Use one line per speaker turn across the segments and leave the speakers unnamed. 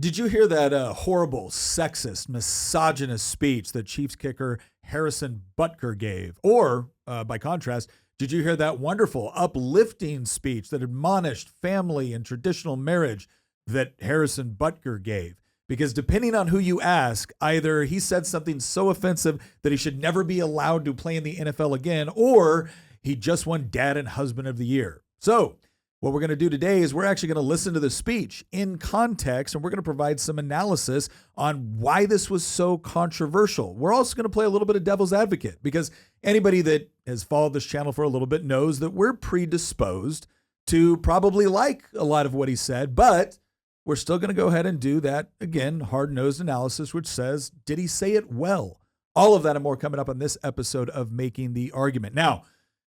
Did you hear that horrible, sexist, misogynist speech that Chiefs kicker Harrison Butker gave? Or, by contrast, did you hear that wonderful, uplifting speech that admonished family and traditional marriage that Harrison Butker gave? Because depending on who you ask, either he said something so offensive that he should never be allowed to play in the NFL again, or he just won Dad and Husband of the Year. So, what we're going to do today is we're actually going to listen to the speech in context, and we're going to provide some analysis on why this was so controversial. We're also going to play a little bit of devil's advocate, because anybody that has followed this channel for a little bit knows that we're predisposed to probably like a lot of what he said, but we're still going to go ahead and do that, again, hard-nosed analysis, which says, did he say it well? All of that and more coming up on this episode of Making the Argument. Now,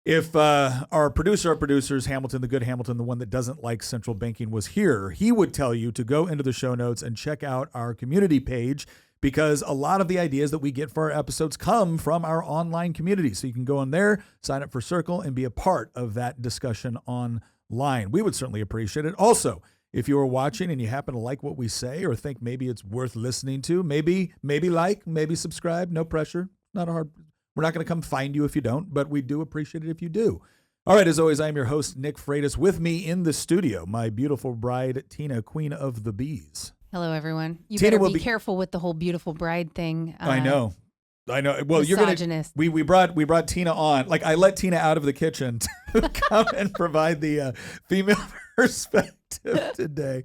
if our producers, Hamilton, the good Hamilton, the one that doesn't like central banking, was here, he would tell you to go into the show notes and check out our community page, because a lot of the ideas that we get for our episodes come from our online community. So you can go in there, sign up for Circle, and be a part of that discussion online. We would certainly appreciate it. Also, if you are watching and you happen to like what we say or think maybe it's worth listening to, maybe like, maybe subscribe, no pressure, not a hard. We're not going to come find you if you don't, but we do appreciate it if you do. All right, as always, I'm your host, Nick Freitas. With me in the studio, my beautiful bride, Tina, Queen of the Bees.
Hello, everyone. You
Tina
better be careful with the whole beautiful bride thing.
I know. Well,
misogynist.
We brought Tina on. Like, I let Tina out of the kitchen to come and provide the female perspective today.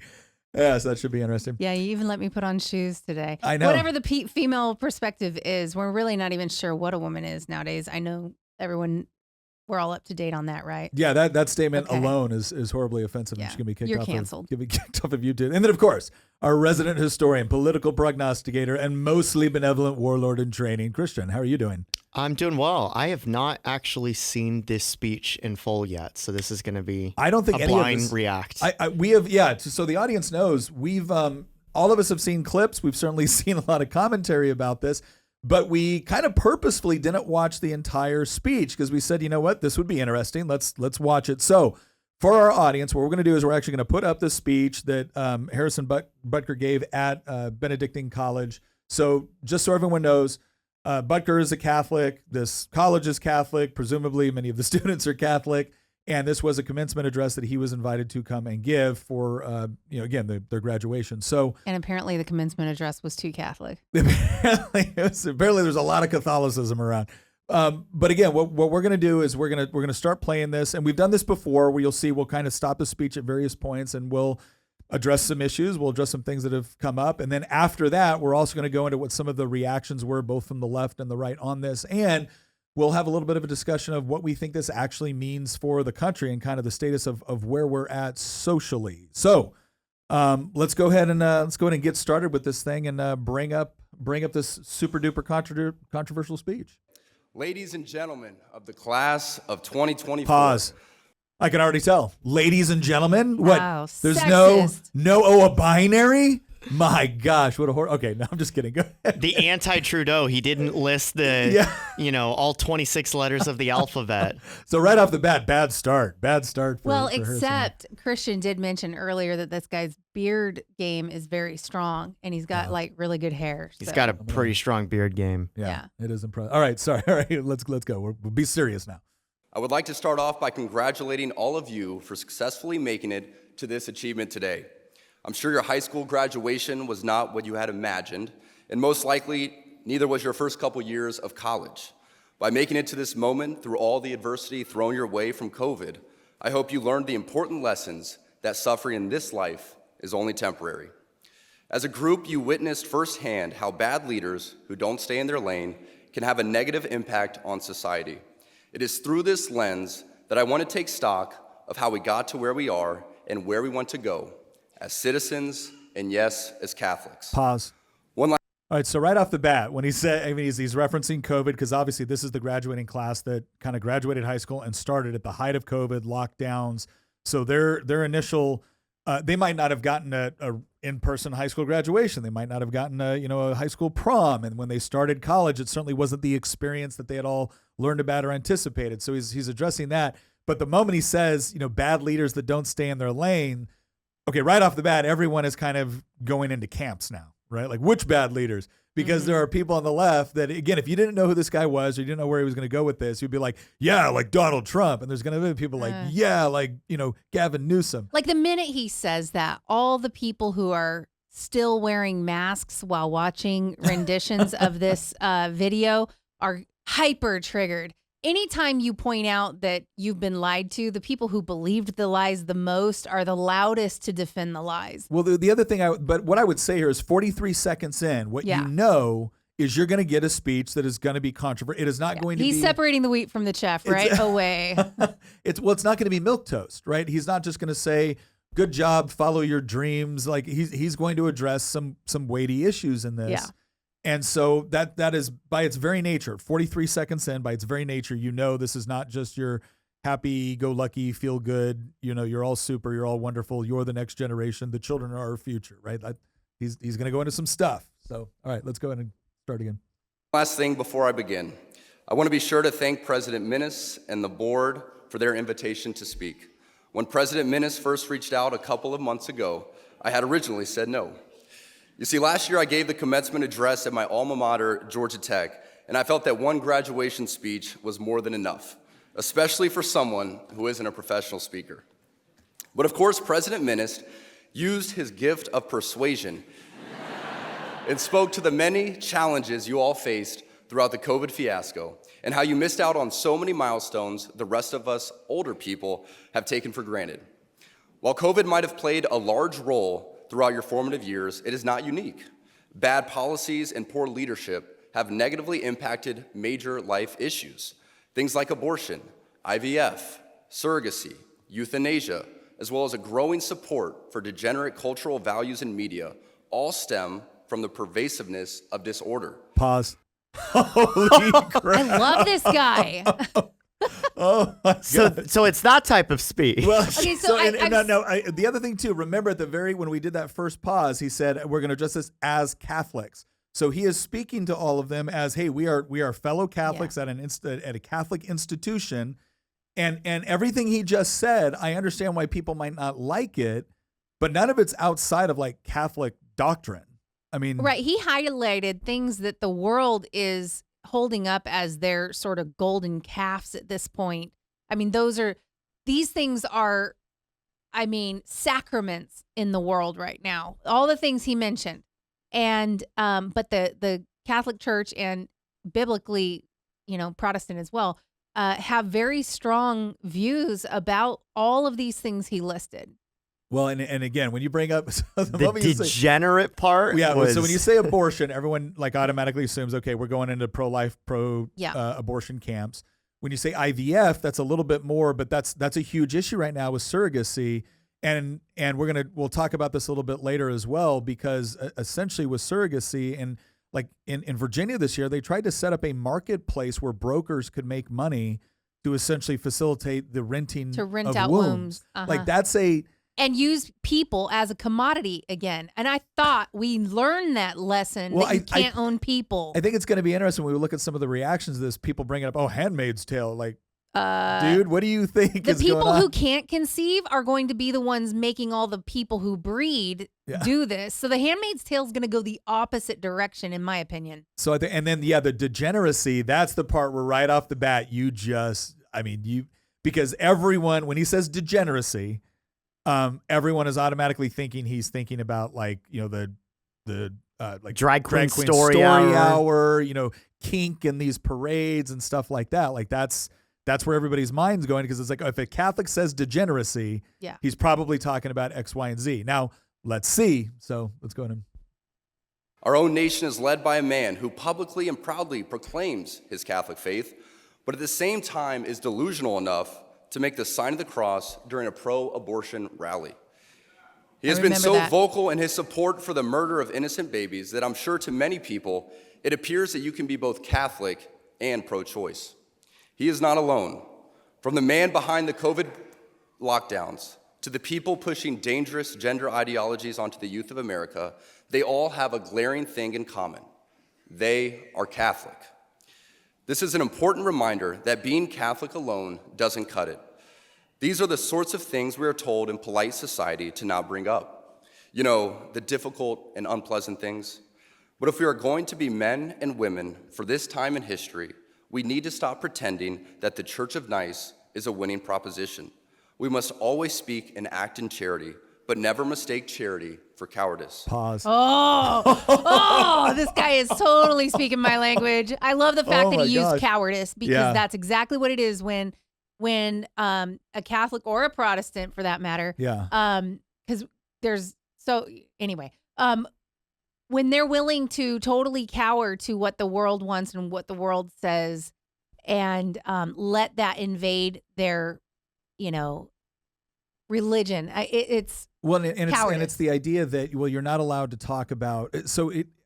Yes, that should be interesting.
Yeah, you even let me put on shoes today.
I know.
Whatever the female perspective is, we're really not even sure what a woman is nowadays. I know we're all up to date on that, right?
Yeah, that statement alone is horribly offensive.
Yeah.
And she's going to be kicked
You're
off.
canceled.
You'll be kicked off of YouTube. And then, of course, our resident historian, political prognosticator, and mostly benevolent warlord in training, Christian. How are you doing?
I'm doing well. I have not actually seen this speech in full yet, so this is going to be
I don't think
a
any
blind
of us
react.
We have, yeah. So the audience knows we've all of us have seen clips. We've certainly seen a lot of commentary about this, but we kind of purposefully didn't watch the entire speech because we said, you know what, this would be interesting. Let's watch it. So for our audience, what we're going to do is we're actually going to put up the speech that Harrison Butker gave at Benedictine College. So just so everyone knows, Butker is a Catholic. This college is Catholic. Presumably, many of the students are Catholic. And this was a commencement address that he was invited to come and give for, again, their graduation. So,
and apparently the commencement address was too Catholic.
apparently there's a lot of Catholicism around. But again, what we're going to do is we're going to start playing this, and we've done this before, where you'll see we'll kind of stop the speech at various points, and we'll address some issues. We'll address some things that have come up, and then after that, we're also going to go into what some of the reactions were, both from the left and the right, on this, and we'll have a little bit of a discussion of what we think this actually means for the country and kind of the status of where we're at socially. So let's go ahead and get started with this thing and bring up this super duper controversial speech.
Ladies and gentlemen of the class of 2024.
Pause. I can already tell. Ladies and gentlemen, what?
Wow,
There's
sexist.
a binary? My gosh, what a horror. Okay, no, I'm just kidding. Go ahead.
The anti-Trudeau, he didn't list the, all 26 letters of the alphabet.
So right off the bat, bad start. For
Except Christian did mention earlier that this guy's beard game is very strong, and he's got like really good hair.
He's got a pretty strong beard game.
Yeah. It is impressive. All right, sorry. All right, let's go. We'll be serious now.
I would like to start off by congratulating all of you for successfully making it to this achievement today. I'm sure your high school graduation was not what you had imagined, and most likely, neither was your first couple years of college. By making it to this moment through all the adversity thrown your way from COVID, I hope you learned the important lessons that suffering in this life is only temporary. As a group, you witnessed firsthand how bad leaders who don't stay in their lane can have a negative impact on society. It is through this lens that I want to take stock of how we got to where we are and where we want to go as citizens and, yes, as Catholics.
Pause. All right, so right off the bat, when he said, he's referencing COVID, because obviously this is the graduating class that kind of graduated high school and started at the height of COVID, lockdowns. So their initial, they might not have gotten a in-person high school graduation. They might not have gotten a high school prom. And when they started college, it certainly wasn't the experience that they had all learned about or anticipated. So he's addressing that. But the moment he says, bad leaders that don't stay in their lane, okay, right off the bat, everyone is kind of going into camps now, right? Like, which bad leaders? Because there are people on the left that, again, if you didn't know who this guy was or you didn't know where he was going to go with this, you'd be like, yeah, like Donald Trump. And there's going to be people like, yeah, like, Gavin Newsom.
Like the minute he says that, all the people who are still wearing masks while watching renditions of this video are hyper triggered. Anytime you point out that you've been lied to, the people who believed the lies the most are the loudest to defend the lies.
Well, the other thing, but what I would say here is 43 seconds in, what you know is you're going to get a speech that is going to be controversial. It is not going to be.
He's separating the wheat from the chaff right away.
It's not going to be milquetoast, right? He's not just going to say, good job, follow your dreams. Like he's going to address some weighty issues in this. Yeah. And so that is, by its very nature, 43 seconds in, by its very nature, this is not just your happy-go-lucky, feel-good, you're all super, you're all wonderful, you're the next generation, the children are our future, right? He's going to go into some stuff. So, all right, let's go ahead and start again.
Last thing before I begin, I want to be sure to thank President Minnis and the board for their invitation to speak. When President Minnis first reached out a couple of months ago, I had originally said no. You see, last year I gave the commencement address at my alma mater, Georgia Tech, and I felt that one graduation speech was more than enough, especially for someone who isn't a professional speaker. But of course, President Minnis used his gift of persuasion and spoke to the many challenges you all faced throughout the COVID fiasco and how you missed out on so many milestones the rest of us older people have taken for granted. While COVID might have played a large role throughout your formative years, it is not unique. Bad policies and poor leadership have negatively impacted major life issues. Things like abortion, IVF, surrogacy, euthanasia, as well as a growing support for degenerate cultural values in media, all stem from the pervasiveness of disorder.
Pause. Holy crap.
I love this guy.
Oh my God.
So it's that type of speech.
Well,
Okay,
the other thing too, remember when we did that first pause, he said, we're going to address this as Catholics. So he is speaking to all of them as, hey, we are fellow Catholics at a Catholic institution. And everything he just said, I understand why people might not like it, but none of it's outside of like Catholic doctrine. I mean,
right. He highlighted things that the world is holding up as their sort of golden calves at this point. I mean, these things are, sacraments in the world right now. All the things he mentioned. And, but the Catholic Church and biblically, Protestant as well, have very strong views about all of these things he listed.
Well, and again, when you bring up
the degenerate part,
so when you say abortion, everyone like automatically assumes, okay, we're going into pro-life, abortion camps. When you say IVF, that's a little bit more, but that's a huge issue right now with surrogacy, and we'll talk about this a little bit later as well, because essentially with surrogacy and like in Virginia this year, they tried to set up a marketplace where brokers could make money to essentially facilitate the renting
to rent
of
out wombs.
Like that's
and use people as a commodity again. And I thought we learned that lesson that you can't own people.
I think it's going to be interesting when we look at some of the reactions to this, people bringing up, Handmaid's Tale. Like, dude, what do you think is going on?
The people who can't conceive are going to be the ones making all the people who breed do this. So the Handmaid's Tale is going to go the opposite direction, in my opinion.
So the degeneracy, that's the part where right off the bat, because everyone, when he says degeneracy, everyone is automatically thinking he's thinking about the
drag queen story
hour, kink and these parades and stuff like that. Like that's where everybody's mind's going, because it's like, if a Catholic says degeneracy, he's probably talking about X, Y, and Z. Now let's see. So let's go ahead.
Our own nation is led by a man who publicly and proudly proclaims his Catholic faith, but at the same time is delusional enough to make the sign of the cross during a pro-abortion rally. He has been so vocal in his support for the murder of innocent babies that I'm sure to many people, it appears that you can be both Catholic and pro-choice. He is not alone. From the man behind the COVID lockdowns to the people pushing dangerous gender ideologies onto the youth of America, they all have a glaring thing in common. They are Catholic. This is an important reminder that being Catholic alone doesn't cut it. These are the sorts of things we are told in polite society to not bring up. You know, the difficult and unpleasant things. But if we are going to be men and women for this time in history, we need to stop pretending that the Church of Nice is a winning proposition. We must always speak and act in charity, but never mistake charity for cowardice.
Pause.
This guy is totally speaking my language. I love the fact that he used cowardice, because that's exactly what it is when a Catholic or a Protestant, for that matter, because when they're willing to totally cower to what the world wants and what the world says, and let that invade their, religion, it's
it's the idea that, well, you're not allowed to talk about.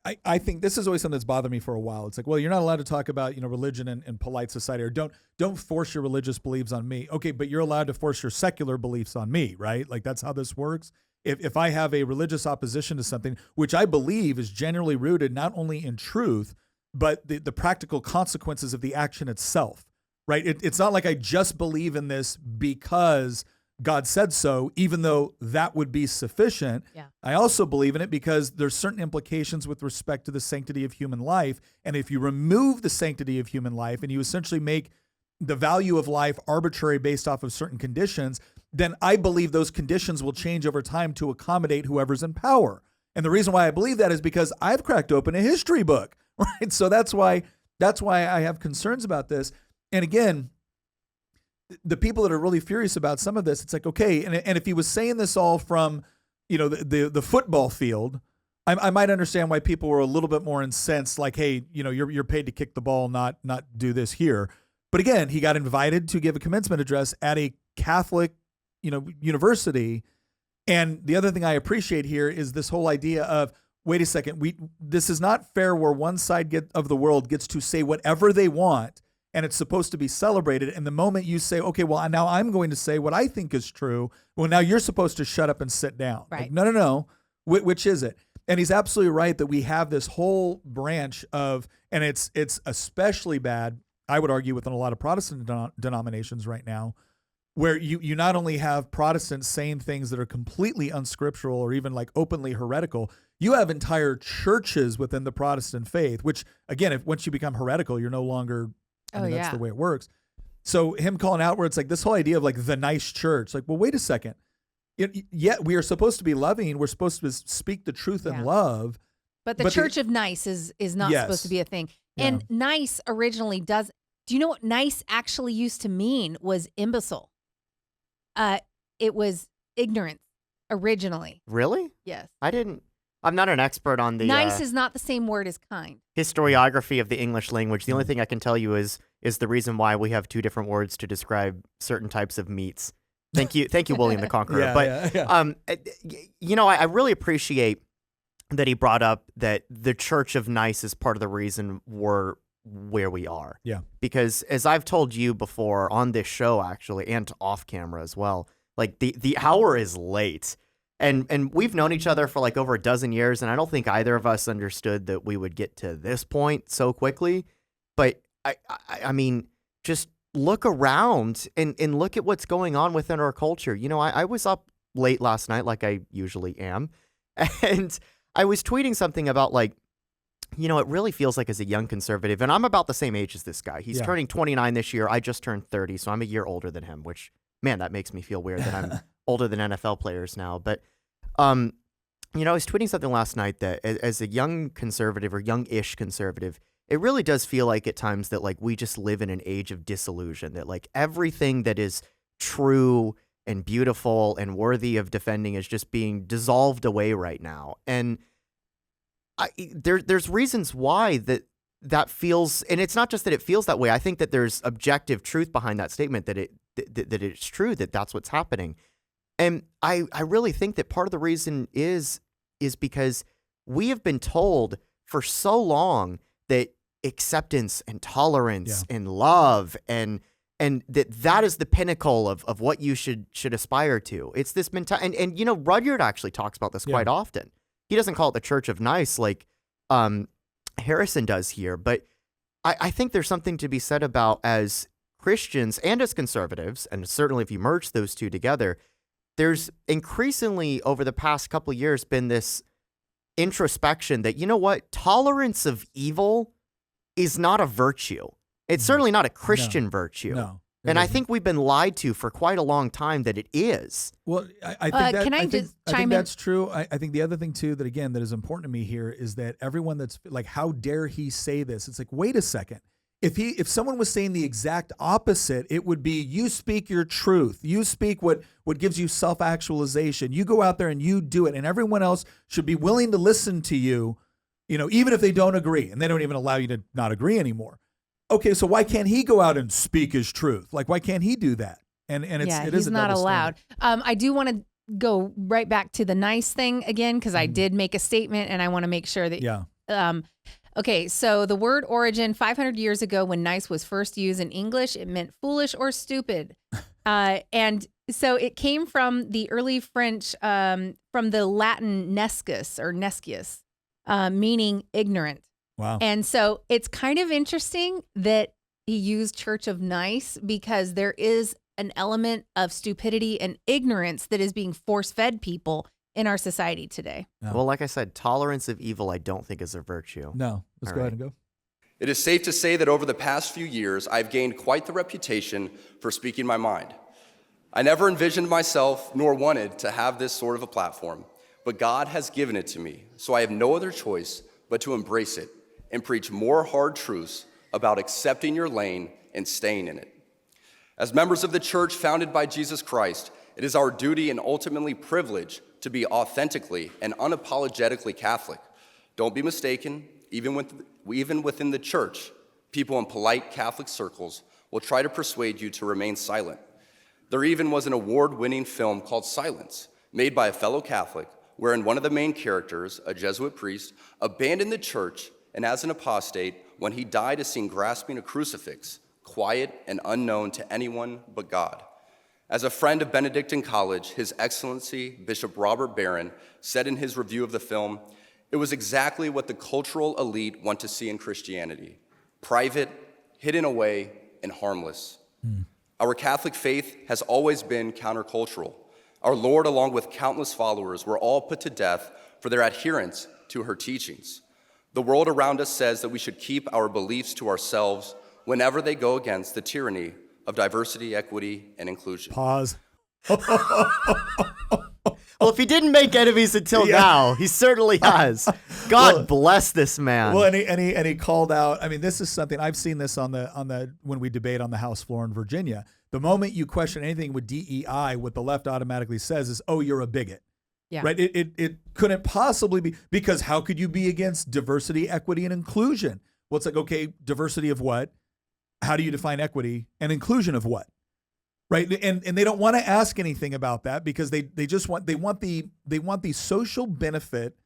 I think this is always something that's bothered me for a while. It's like, well, you're not allowed to talk about, religion and polite society, or don't force your religious beliefs on me. Okay, but you're allowed to force your secular beliefs on me, right? Like, that's how this works. If I have a religious opposition to something, which I believe is generally rooted not only in truth, but the practical consequences of the action itself, right? It's not like I just believe in this because God said so, even though that would be sufficient.
Yeah.
I also believe in it because there's certain implications with respect to the sanctity of human life. And if you remove the sanctity of human life and you essentially make the value of life arbitrary based off of certain conditions, then I believe those conditions will change over time to accommodate whoever's in power. And the reason why I believe that is because I've cracked open a history book, right? So that's why I have concerns about this. And again, the people that are really furious about some of this, it's like, okay, and if he was saying this all from, the football field, I might understand why people were a little bit more incensed, like, hey, you're paid to kick the ball, not do this here. But again, he got invited to give a commencement address at a Catholic, university. And the other thing I appreciate here is this whole idea of, wait a second, this is not fair where one side of the world gets to say whatever they want, and it's supposed to be celebrated. And the moment you say, okay, well, now I'm going to say what I think is true, well, now you're supposed to shut up and sit down.
Right.
Like, no. Which is it? And he's absolutely right that we have this whole branch of, and it's especially bad, I would argue, within a lot of Protestant denominations right now, where you not only have Protestants saying things that are completely unscriptural or even like openly heretical, you have entire churches within the Protestant faith, which, again, once you become heretical, you're no longer, that's the way it works. So him calling out where it's like this whole idea of like the nice church, like, well, wait a second. Yet we are supposed to be loving. We're supposed to speak the truth in love.
But the Church of Nice is not supposed to be a thing.
Yeah.
And nice originally do you know what nice actually used to mean was imbecile? It was ignorance originally.
Really?
Yes.
I'm not an expert on the
nice is not the same word as kind.
historiography of the English language. The only thing I can tell you is the reason why we have two different words to describe certain types of meats. Thank you, William the Conqueror. I really appreciate that he brought up that the Church of Nice is part of the reason we're where we are.
Yeah.
Because as I've told you before on this show, actually, and off camera as well, like the hour is late. And we've known each other for like over a dozen years, and I don't think either of us understood that we would get to this point so quickly. But I mean, just look around and look at what's going on within our culture. I was up late last night, like I usually am, and I was tweeting something about like, it really feels like as a young conservative, and I'm about the same age as this guy. He's turning 29 this year. I just turned 30, so I'm a year older than him, which, man, that makes me feel weird that I'm older than NFL players now. But, I was tweeting something last night that as a young conservative or young-ish conservative, it really does feel like at times that like we just live in an age of disillusion, that like everything that is true and beautiful and worthy of defending is just being dissolved away right now. And there's reasons why that feels, and it's not just that it feels that way. I think that there's objective truth behind that statement, that it's true, that that's what's happening. And I really think that part of the reason is because we have been told for so long that acceptance and tolerance and love and that is the pinnacle of what you should aspire to. It's this mentality, and Rudyard actually talks about this quite often. He doesn't call it the Church of Nice like Harrison does here, but I think there's something to be said about as Christians and as conservatives, and certainly if you merge those two together, there's increasingly over the past couple of years been this introspection that, you know what, tolerance of evil is not a virtue. It's certainly not a Christian virtue.
No.
And I think we've been lied to for quite a long time that it is.
Well, I think that
can I
I
just
think
chime in?
that's true. I think the other thing too that again that is important to me here is that everyone that's like, how dare he say this? It's like, wait a second. If someone was saying the exact opposite, it would be you speak your truth. You speak what gives you self-actualization. You go out there and you do it, and everyone else should be willing to listen to you, even if they don't agree, and they don't even allow you to not agree anymore. Okay, so why can't he go out and speak his truth? Like, why can't he do that? And it is
he's
a
not
double
allowed.
standard.
I do want to go right back to the nice thing again, because I did make a statement, and I want to make sure that
Yeah.
Okay, so the word origin, 500 years ago when nice was first used in English, it meant foolish or stupid. And so it came from the early French, from the Latin nescus or nescius, meaning ignorant.
Wow.
And so it's kind of interesting that he used Church of Nice, because there is an element of stupidity and ignorance that is being force-fed people in our society today.
No.
Well, like I said, tolerance of evil I don't think is a virtue.
No, let's
All
go
right.
ahead and go.
It is safe to say that over the past few years, I've gained quite the reputation for speaking my mind. I never envisioned myself nor wanted to have this sort of a platform, but God has given it to me, so I have no other choice but to embrace it and preach more hard truths about accepting your lane and staying in it. As members of the church founded by Jesus Christ, it is our duty and ultimately privilege to be authentically and unapologetically Catholic. Don't be mistaken, even within the church, people in polite Catholic circles will try to persuade you to remain silent. There even was an award-winning film called Silence, made by a fellow Catholic, wherein one of the main characters, a Jesuit priest, abandoned the church and as an apostate, when he died, is seen grasping a crucifix, quiet and unknown to anyone but God. As a friend of Benedictine College, His Excellency Bishop Robert Barron said in his review of the film, it was exactly what the cultural elite want to see in Christianity: private, hidden away, and harmless. Our Catholic faith has always been countercultural. Our Lord, along with countless followers, were all put to death for their adherence to her teachings. The world around us says that we should keep our beliefs to ourselves whenever they go against the tyranny of diversity, equity, and inclusion.
Pause.
Well, if he didn't make enemies until now, he certainly has. God bless this man.
Well, and he called out. I mean, this is something I've seen this on the when we debate on the House floor in Virginia. The moment you question anything with DEI, what the left automatically says is, "Oh, you're a bigot."
Yeah.
Right? It couldn't possibly be, because how could you be against diversity, equity, and inclusion? Well, it's like, okay, diversity of what? How do you define equity, and inclusion of what? Right? And they don't want to ask anything about that, because they want the social benefit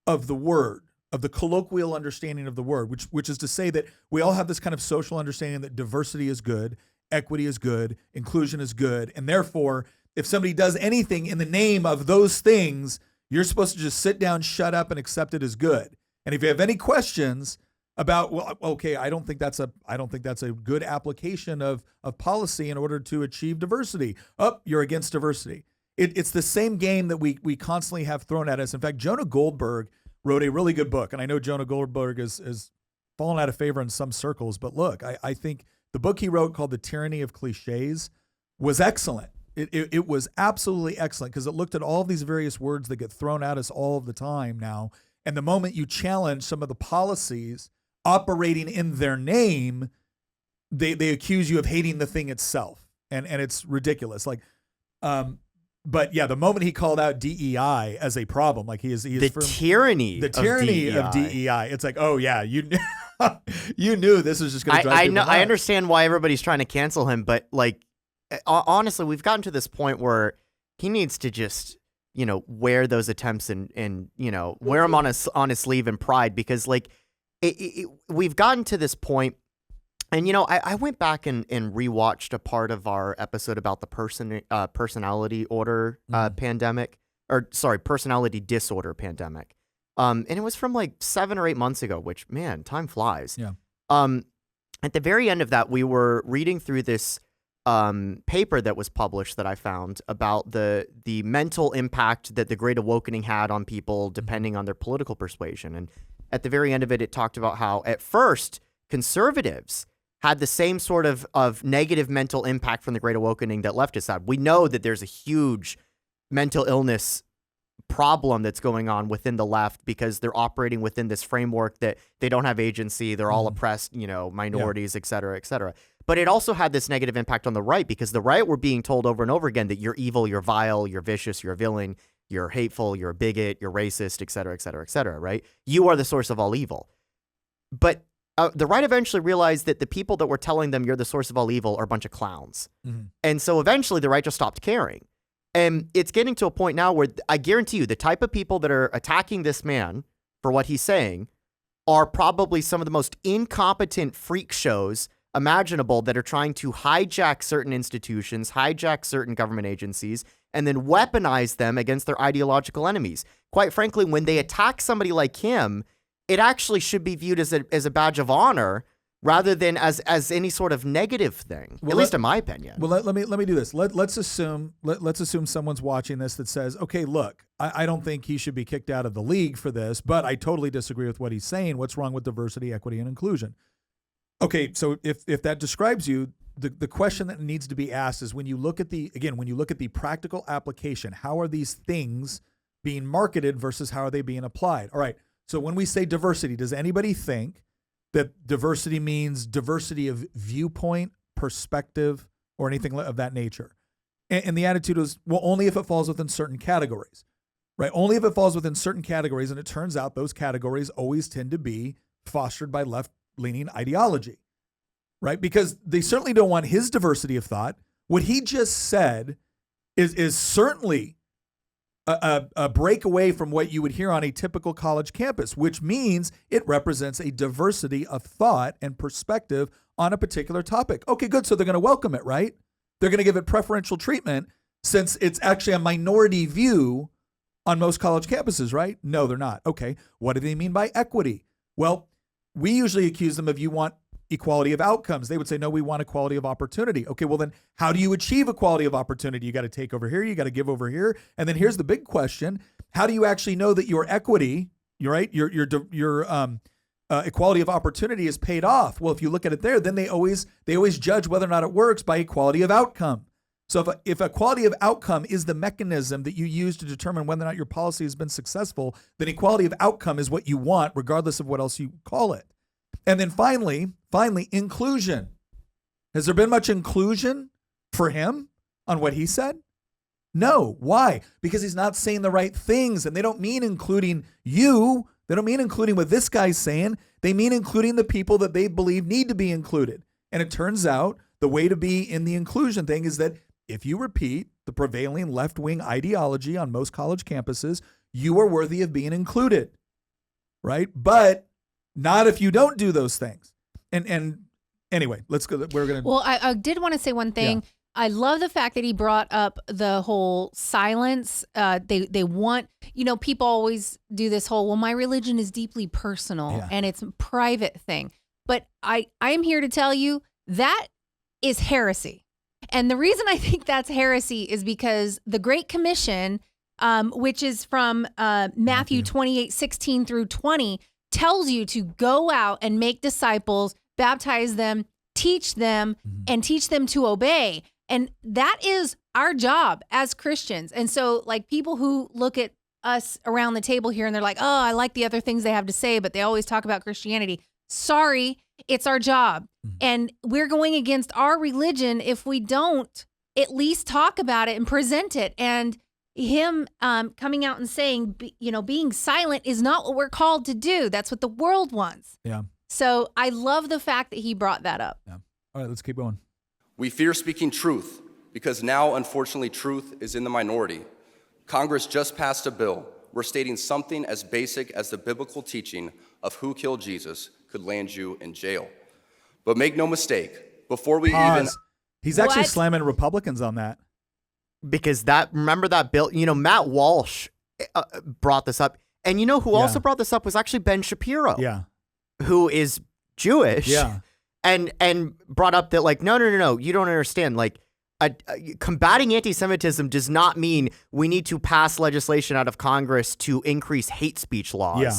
of the word, of the colloquial understanding of the word, which is to say that we all have this kind of social understanding that diversity is good, equity is good, inclusion is good, and therefore, if somebody does anything in the name of those things, you're supposed to just sit down, shut up, and accept it as good. And if you have any questions about, well, okay, I don't think that's a good application of policy in order to achieve diversity. Oh, you're against diversity. It's the same game that we constantly have thrown at us. In fact, Jonah Goldberg wrote a really good book, and I know Jonah Goldberg is fallen out of favor in some circles, but look, I think the book he wrote called The Tyranny of Cliches was excellent. It was absolutely excellent, because it looked at all these various words that get thrown at us all the time now. And the moment you challenge some of the policies operating in their name, they accuse you of hating the thing itself. And it's ridiculous. Like, but yeah, the moment he called out DEI as a problem, like he is
the tyranny
of DEI. It's like, oh yeah, you knew this was just going to drive people nuts.
I understand why everybody's trying to cancel him, but like, honestly, we've gotten to this point where he needs to just, wear those attempts and wear them on his sleeve in pride, because like we've gotten to this point. And, I went back and rewatched a part of our episode about the personality order pandemic, personality disorder pandemic. And it was from like 7 or 8 months ago, which, man, time flies.
Yeah.
at the very end of that, we were reading through this paper that was published that I found about the mental impact that the Great Awakening had on people depending on their political persuasion. And at the very end of it, it talked about how at first conservatives had the same sort of negative mental impact from the Great Awakening that leftists had. We know that there's a huge mental illness problem that's going on within the left because they're operating within this framework that they don't have agency, they're all oppressed, minorities, et cetera, et cetera. But it also had this negative impact on the right because the right were being told over and over again that you're evil, you're vile, you're vicious, you're a villain, you're hateful, you're a bigot, you're racist, et cetera, et cetera, et cetera, right? You are the source of all evil. But the right eventually realized that the people that were telling them you're the source of all evil are a bunch of clowns. And so eventually the right just stopped caring. And it's getting to a point now where I guarantee you the type of people that are attacking this man for what he's saying are probably some of the most incompetent freak shows imaginable that are trying to hijack certain institutions, hijack certain government agencies, and then weaponize them against their ideological enemies. Quite frankly, when they attack somebody like him, it actually should be viewed as a badge of honor rather than as any sort of negative thing, at least in my opinion.
Well, let me do this. Let's assume someone's watching this that says, okay, look, I don't think he should be kicked out of the league for this, but I totally disagree with what he's saying. What's wrong with diversity, equity, and inclusion? Okay, so if that describes you, the question that needs to be asked is when you look at the practical application, how are these things being marketed versus how are they being applied? All right, so when we say diversity, does anybody think that diversity means diversity of viewpoint, perspective, or anything of that nature? And the attitude is, well, only if it falls within certain categories, right? Only if it falls within certain categories, and it turns out those categories always tend to be fostered by left-leaning ideology, right? Because they certainly don't want his diversity of thought. What he just said is certainly a break away from what you would hear on a typical college campus, which means it represents a diversity of thought and perspective on a particular topic. Okay, good. So they're going to welcome it, right? They're going to give it preferential treatment since it's actually a minority view on most college campuses, right? No, they're not. Okay, what do they mean by equity? Well, we usually accuse them of you want equality of outcomes. They would say, no, we want equality of opportunity. Okay, well then how do you achieve equality of opportunity? You got to take over here, you got to give over here. And then here's the big question. How do you actually know that your equity, your equality of opportunity is paid off? Well, if you look at it there, then they always judge whether or not it works by equality of outcome. So if equality of outcome is the mechanism that you use to determine whether or not your policy has been successful, then equality of outcome is what you want, regardless of what else you call it. And then finally, inclusion. Has there been much inclusion for him on what he said? No. Why? Because he's not saying the right things, and they don't mean including you. They don't mean including what this guy's saying. They mean including the people that they believe need to be included. And it turns out the way to be in the inclusion thing is that if you repeat the prevailing left-wing ideology on most college campuses, you are worthy of being included, right? But not if you don't do those things. And anyway, let's go.
Well, I did want to say one thing. Yeah. I love the fact that he brought up the whole silence. They want, people always do this whole, well, my religion is deeply personal and it's a private thing. But I am here to tell you that is heresy. And the reason I think that's heresy is because the Great Commission, which is from Matthew 28:16 through 20, tells you to go out and make disciples, baptize them, teach them, and teach them to obey. And that is our job as Christians. And so like people who look at us around the table here and they're like, oh, I like the other things they have to say, but they always talk about Christianity. Sorry, it's our job. And we're going against our religion if we don't at least talk about it and present it. And him coming out and saying, being silent is not what we're called to do. That's what the world wants.
Yeah.
So I love the fact that he brought that up.
Yeah. All right, let's keep going.
We fear speaking truth because now, unfortunately, truth is in the minority. Congress just passed a bill where stating something as basic as the biblical teaching of who killed Jesus could land you in jail. But make no mistake, before we
He's actually slamming Republicans on that.
Because remember that bill, Matt Walsh brought this up. And who also brought this up was actually Ben Shapiro.
Yeah.
Who is Jewish.
Yeah.
and brought up that like, no, you don't understand. Like, combating anti-Semitism does not mean we need to pass legislation out of Congress to increase hate speech laws.
Yeah.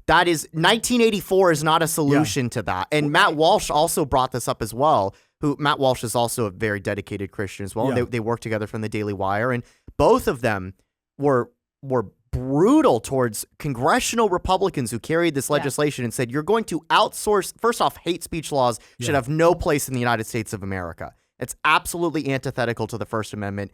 That is 1984 is not a solution to that. And Matt Walsh also brought this up as well. Matt Walsh is also a very dedicated Christian as well.
Yeah.
They work together from the Daily Wire, and both of them were brutal towards congressional Republicans who carried this legislation and said, you're going to outsource. First off, hate speech laws should have no place in the United States of America. It's absolutely antithetical to the First Amendment.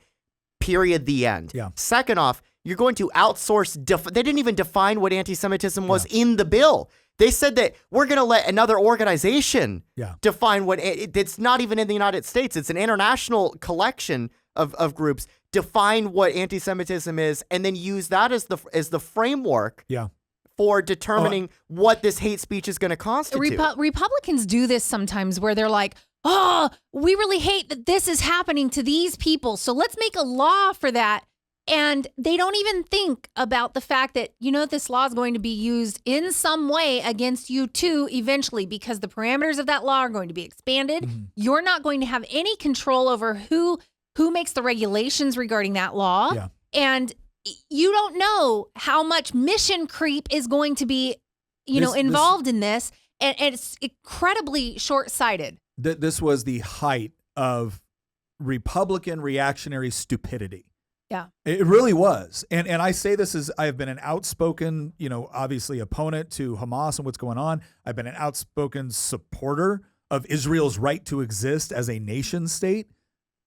Period. The end.
Yeah.
Second off, you're going to outsource. They didn't even define what anti-Semitism was in the bill. They said that we're going to let another organization define what it's not even in the United States. It's an international collection of groups define what anti-Semitism is, and then use that as the framework for determining what this hate speech is going to constitute.
Republicans do this sometimes where they're like, oh, we really hate that this is happening to these people, so let's make a law for that. And they don't even think about the fact that, this law is going to be used in some way against you too eventually, because the parameters of that law are going to be expanded. Mm-hmm. You're not going to have any control over who makes the regulations regarding that law. Yeah. And you don't know how much mission creep is going to be, involved in this. And it's incredibly short-sighted.
This was the height of Republican reactionary stupidity.
Yeah,
it really was. And I say this as I've been an outspoken, obviously opponent to Hamas and what's going on. I've been an outspoken supporter of Israel's right to exist as a nation state,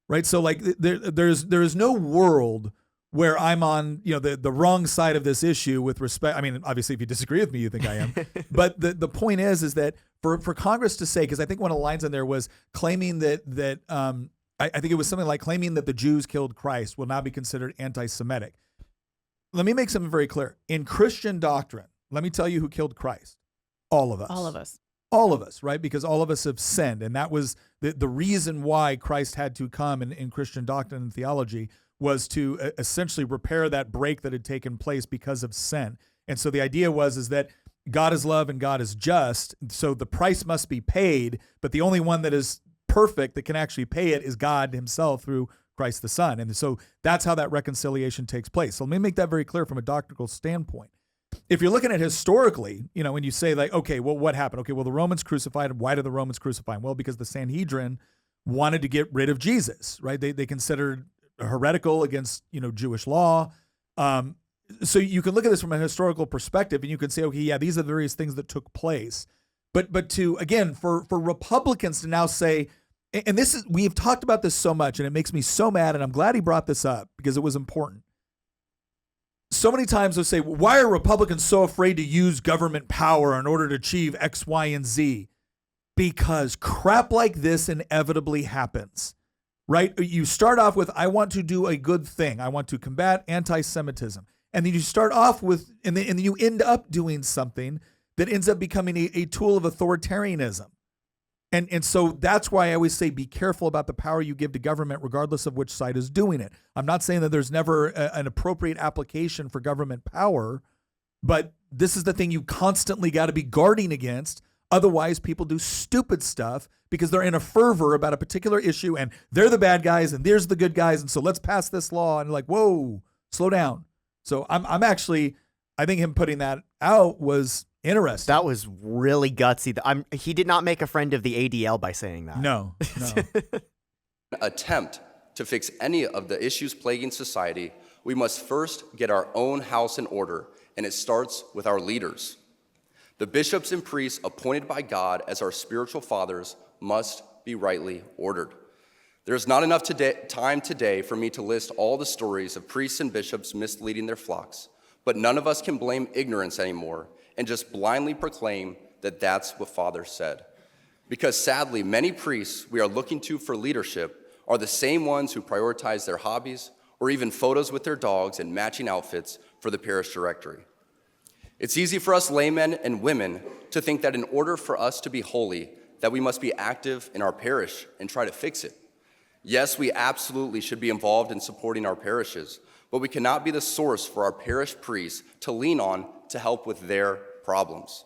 right? So like there is no world where I'm on, the wrong side of this issue with respect. I mean, obviously if you disagree with me, you think I am. But the point is that for Congress to say, because I think one of the lines in there was claiming that I think it was something like claiming that the Jews killed Christ will now be considered anti-Semitic. Let me make something very clear. In Christian doctrine, let me tell you who killed Christ. All of us.
All of us.
All of us, right? Because all of us have sinned. And that was the reason why Christ had to come in Christian doctrine and theology, was to essentially repair that break that had taken place because of sin. And so the idea is that God is love and God is just. So the price must be paid, but the only one that is perfect that can actually pay it is God himself through Christ the Son. And so that's how that reconciliation takes place. So let me make that very clear from a doctrinal standpoint. If you're looking at historically, when you say like, okay, well, what happened? Okay, well, the Romans crucified him. Why did the Romans crucify him? Well, because the Sanhedrin wanted to get rid of Jesus, right? They considered heretical against, Jewish law. So you can look at this from a historical perspective and you can say, okay, yeah, these are the various things that took place. But to, again, for Republicans to now say, and we've talked about this so much and it makes me so mad, and I'm glad he brought this up because it was important. So many times they'll say, why are Republicans so afraid to use government power in order to achieve X, Y, and Z? Because crap like this inevitably happens, right? You start off with, I want to do a good thing. I want to combat anti-Semitism. And then you start off with, and then you end up doing something that ends up becoming a tool of authoritarianism. And so that's why I always say be careful about the power you give to government, regardless of which side is doing it. I'm not saying that there's never an appropriate application for government power, but this is the thing you constantly got to be guarding against. Otherwise, people do stupid stuff because they're in a fervor about a particular issue and they're the bad guys and there's the good guys. And so let's pass this law. And like, whoa, slow down. So I'm actually, I think him putting that out was interesting.
That was really gutsy. He did not make a friend of the ADL by saying that.
No.
Attempt to fix any of the issues plaguing society, we must first get our own house in order, and it starts with our leaders. The bishops and priests appointed by God as our spiritual fathers must be rightly ordered. There's not enough time today for me to list all the stories of priests and bishops misleading their flocks, but none of us can blame ignorance anymore and just blindly proclaim that that's what Father said. Because sadly, many priests we are looking to for leadership are the same ones who prioritize their hobbies or even photos with their dogs and matching outfits for the parish directory. It's easy for us laymen and women to think that in order for us to be holy, that we must be active in our parish and try to fix it. Yes, we absolutely should be involved in supporting our parishes, but we cannot be the source for our parish priests to lean on to help with their problems.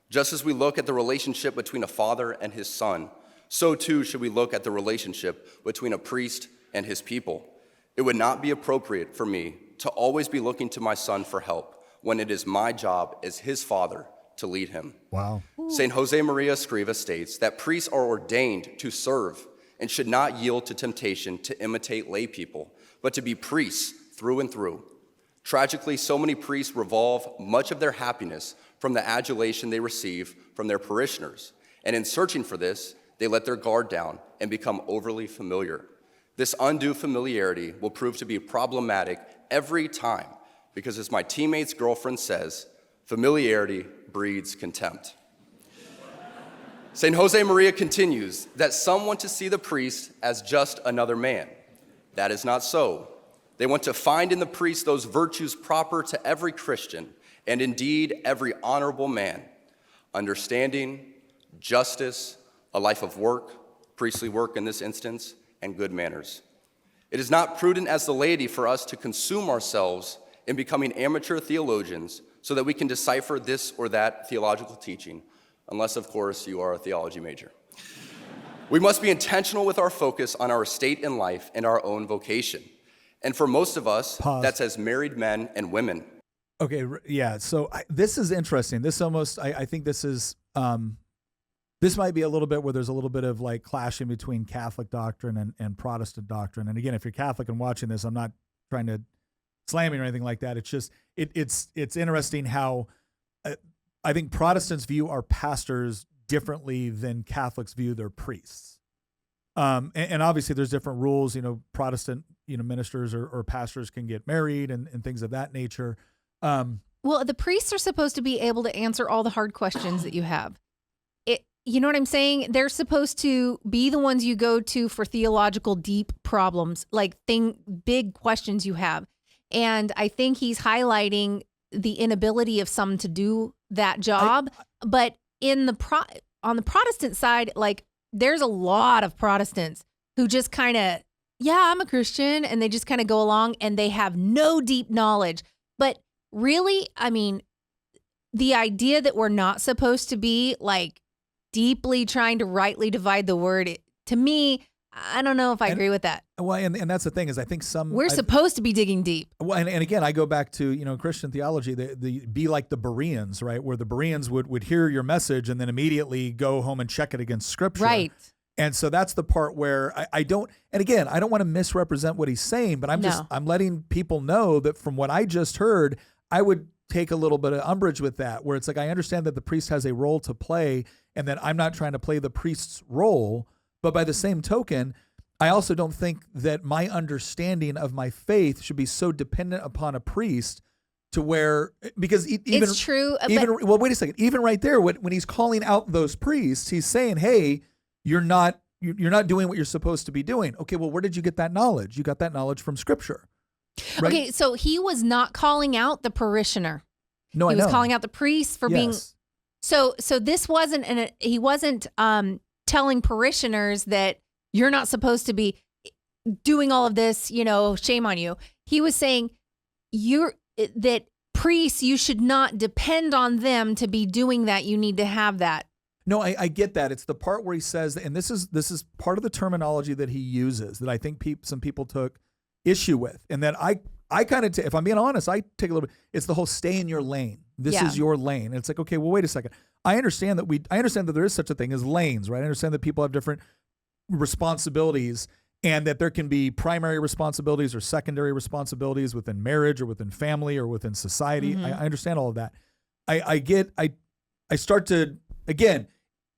Just as we look at the relationship between a father and his son, So too should we look at the relationship between a priest and his people. It would not be appropriate for me to always be looking to my son for help when it is my job as his father to lead him.
Wow.
St. Jose Maria Escriva states that priests are ordained to serve and should not yield to temptation to imitate lay people, but to be priests through and through. Tragically, so many priests revolve much of their happiness from the adulation they receive from their parishioners, and in searching for this, they let their guard down and become overly familiar. This undue familiarity will prove to be problematic every time because, as my teammate's girlfriend says, familiarity breeds contempt. St. Jose Maria continues that some want to see the priest as just another man. That is not so. They want to find in the priest those virtues proper to every Christian and indeed every honorable man: understanding, justice, a life of work, priestly work in this instance, and good manners. It is not prudent as the laity for us to consume ourselves in becoming amateur theologians so that we can decipher this or that theological teaching, unless, of course, you are a theology major. We must be intentional with our focus on our state in life and our own vocation. And for most of us,
Pause.
that's as married men and women.
Okay, yeah. So this is interesting. This almost, I think this is, this might be a little bit where there's a little bit of like clashing between Catholic doctrine and Protestant doctrine. And again, if you're Catholic and watching this, I'm not trying to slam you or anything like that. It's just, it's interesting how I think Protestants view our pastors differently than Catholics view their priests. And obviously there's different rules, Protestant, ministers or pastors can get married and things of that nature.
Well, the priests are supposed to be able to answer all the hard questions that you have. You know what I'm saying? They're supposed to be the ones you go to for theological deep problems, like big questions you have. And I think he's highlighting the inability of some to do that job. But on the Protestant side, like there's a lot of Protestants who just kind of, yeah, I'm a Christian, and they just kind of go along and they have no deep knowledge. But really, I mean, the idea that we're not supposed to be like deeply trying to rightly divide the word, to me, I don't know if I agree with that.
Well, and that's the thing is I think
we're supposed to be digging deep.
Well, and again, I go back to, Christian theology, the be like the Bereans, right? Where the Bereans would hear your message and then immediately go home and check it against scripture.
Right.
And so that's the part where I don't want to misrepresent what he's saying, but I'm letting people know that from what I just heard, I would take a little bit of umbrage with that, where it's like, I understand that the priest has a role to play and that I'm not trying to play the priest's role. But by the same token, I also don't think that my understanding of my faith should be so dependent upon a priest to where, because even
it's true.
Well, wait a second. Even right there, when he's calling out those priests, he's saying, "Hey, you're not doing what you're supposed to be doing." Okay, well, where did you get that knowledge? You got that knowledge from Scripture. Right?
Okay, so he was not calling out the parishioner.
No,
he was calling out the priest for being. So this wasn't he wasn't telling parishioners that you're not supposed to be doing all of this, shame on you. He was saying that priests, you should not depend on them to be doing that. You need to have that.
No, I get that. It's the part where he says, and this is part of the terminology that he uses that I think some people took issue with. And that I kind of, if I'm being honest, I take a little bit, it's the whole stay in your lane. This is your lane. And it's like, okay, well, wait a second. I understand that there is such a thing as lanes, right? I understand that people have different responsibilities and that there can be primary responsibilities or secondary responsibilities within marriage or within family or within society.
Mm-hmm.
I understand all of that. I start to, again,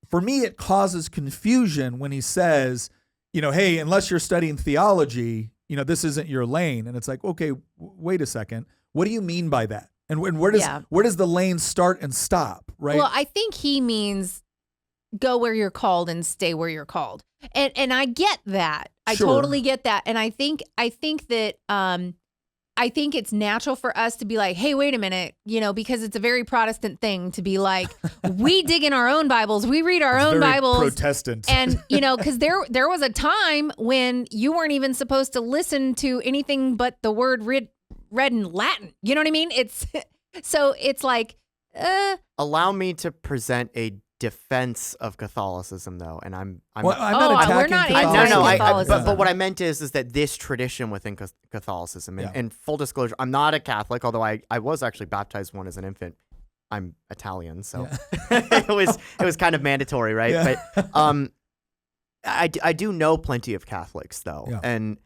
for me, it causes confusion when he says, hey, unless you're studying theology, this isn't your lane. And it's like, okay, wait a second. What do you mean by that? And where does the lane start and stop, right?
Well, I think he means go where you're called and stay where you're called. And I get that. I totally get that. And I think that I think it's natural for us to be like, hey, wait a minute, because it's a very Protestant thing to be like, we dig in our own Bibles, we read our own Bibles.
Protestant.
And, because there was a time when you weren't even supposed to listen to anything but the word read in Latin. You know what I mean? It's like,
allow me to present a defense of Catholicism, though, and I'm
Well, I'm
Oh,
not
we're
attacking
not
Catholicism.
Catholicism.
but what I meant is that this tradition within Catholicism, and full disclosure, I'm not a Catholic, although I was actually baptized one as an infant. I'm Italian, so it was kind of mandatory, right?
Yeah.
But I do know plenty of Catholics though,
Yeah.
and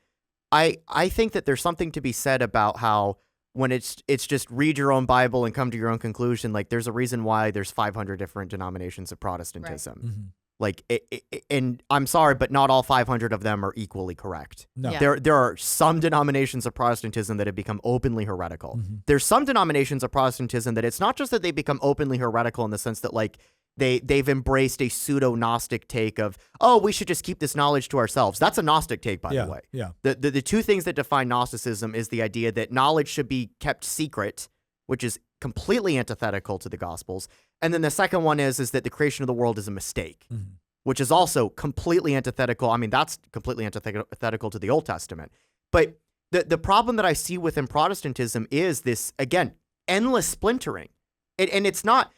I think that there's something to be said about how when it's just read your own Bible and come to your own conclusion. Like there's a reason why there's 500 different denominations of Protestantism.
Mhm.
Like, and I'm sorry, but not all 500 of them are equally correct.
No.
Yeah.
There are some denominations of Protestantism that have become openly heretical.
Mhm.
There's some denominations of Protestantism that it's not just that they become openly heretical in the sense that like they've embraced a pseudo-Gnostic take of, oh, we should just keep this knowledge to ourselves. That's a Gnostic take, by the way.
Yeah.
The two things that define Gnosticism is the idea that knowledge should be kept secret, which is completely antithetical to the Gospels. And then the second one is that the creation of the world is a mistake,
Mhm.
which is also completely antithetical. I mean, that's completely antithetical to the Old Testament. But the problem that I see within Protestantism is this, again, endless splintering. And it's not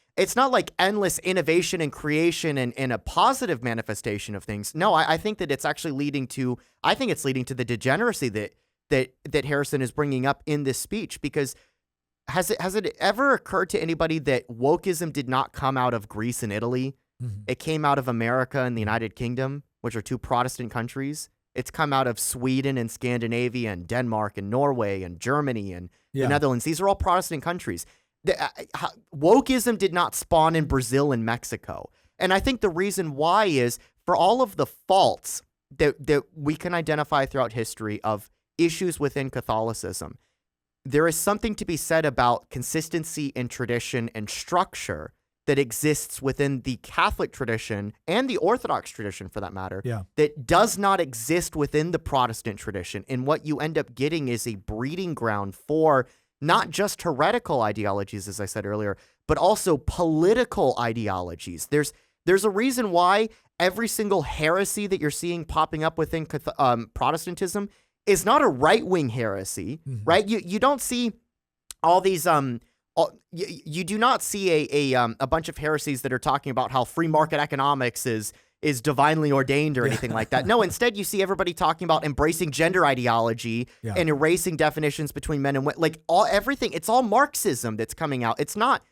like endless innovation and creation and a positive manifestation of things. No, I think that it's actually leading to the degeneracy that Harrison is bringing up in this speech. Because has it ever occurred to anybody that wokeism did not come out of Greece and Italy?
Mhm.
It came out of America and the United Kingdom, which are two Protestant countries. It's come out of Sweden and Scandinavia and Denmark and Norway and Germany and
Yeah.
the Netherlands. These are all Protestant countries. Wokeism did not spawn in Brazil and Mexico. And I think the reason why is for all of the faults that we can identify throughout history of issues within Catholicism, there is something to be said about consistency and tradition and structure that exists within the Catholic tradition and the Orthodox tradition, for that matter,
Yeah.
that does not exist within the Protestant tradition. And what you end up getting is a breeding ground for not just heretical ideologies, as I said earlier, but also political ideologies. There's a reason why every single heresy that you're seeing popping up within Protestantism is not a right-wing heresy,
Mhm.
right? You don't see all these you do not see a bunch of heresies that are talking about how free market economics is divinely ordained or anything like that. No, instead you see everybody talking about embracing gender ideology
Yeah.
and erasing definitions between men and women. Like everything, it's all Marxism that's coming out. It's not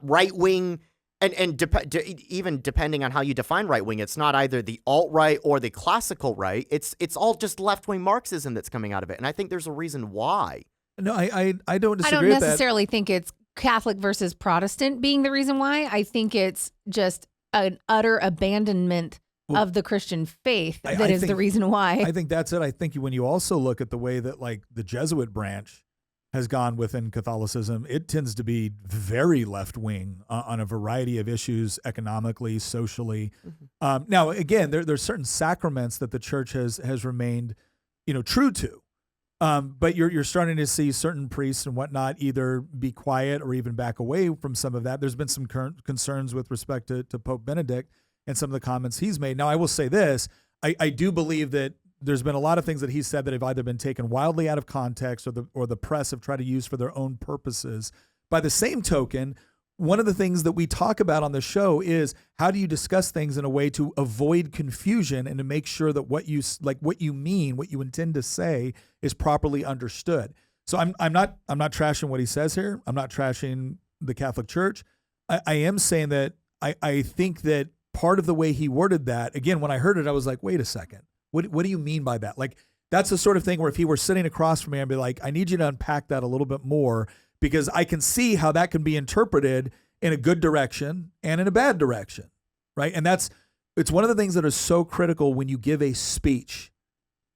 right-wing. And even depending on how you define right-wing, it's not either the alt-right or the classical right. It's all just left-wing Marxism that's coming out of it. And I think there's a reason why.
No, I don't
I
disagree
don't
with that.
necessarily think it's Catholic versus Protestant being the reason why. I think it's just an utter abandonment
Well,
of the Christian faith
I
that is the
think-
reason why.
I think that's it. I think when you also look at the way that like the Jesuit branch has gone within Catholicism, it tends to be very left wing on a variety of issues, economically, socially. Now, again, there's certain sacraments that the church has remained, true to. But you're starting to see certain priests and whatnot either be quiet or even back away from some of that. There's been some current concerns with respect to Pope Benedict and some of the comments he's made. Now, I will say this. I do believe that there's been a lot of things that he said that have either been taken wildly out of context or the press have tried to use for their own purposes. By the same token, one of the things that we talk about on the show is how do you discuss things in a way to avoid confusion and to make sure that what you mean, what you intend to say is properly understood. So I'm not trashing what he says here. I'm not trashing the Catholic Church. I am saying that I think that part of the way he worded that, again, when I heard it, I was like, wait a second. What do you mean by that? Like, that's the sort of thing where if he were sitting across from me, I'd be like, I need you to unpack that a little bit more, because I can see how that can be interpreted in a good direction and in a bad direction, right? And it's one of the things that is so critical when you give a speech,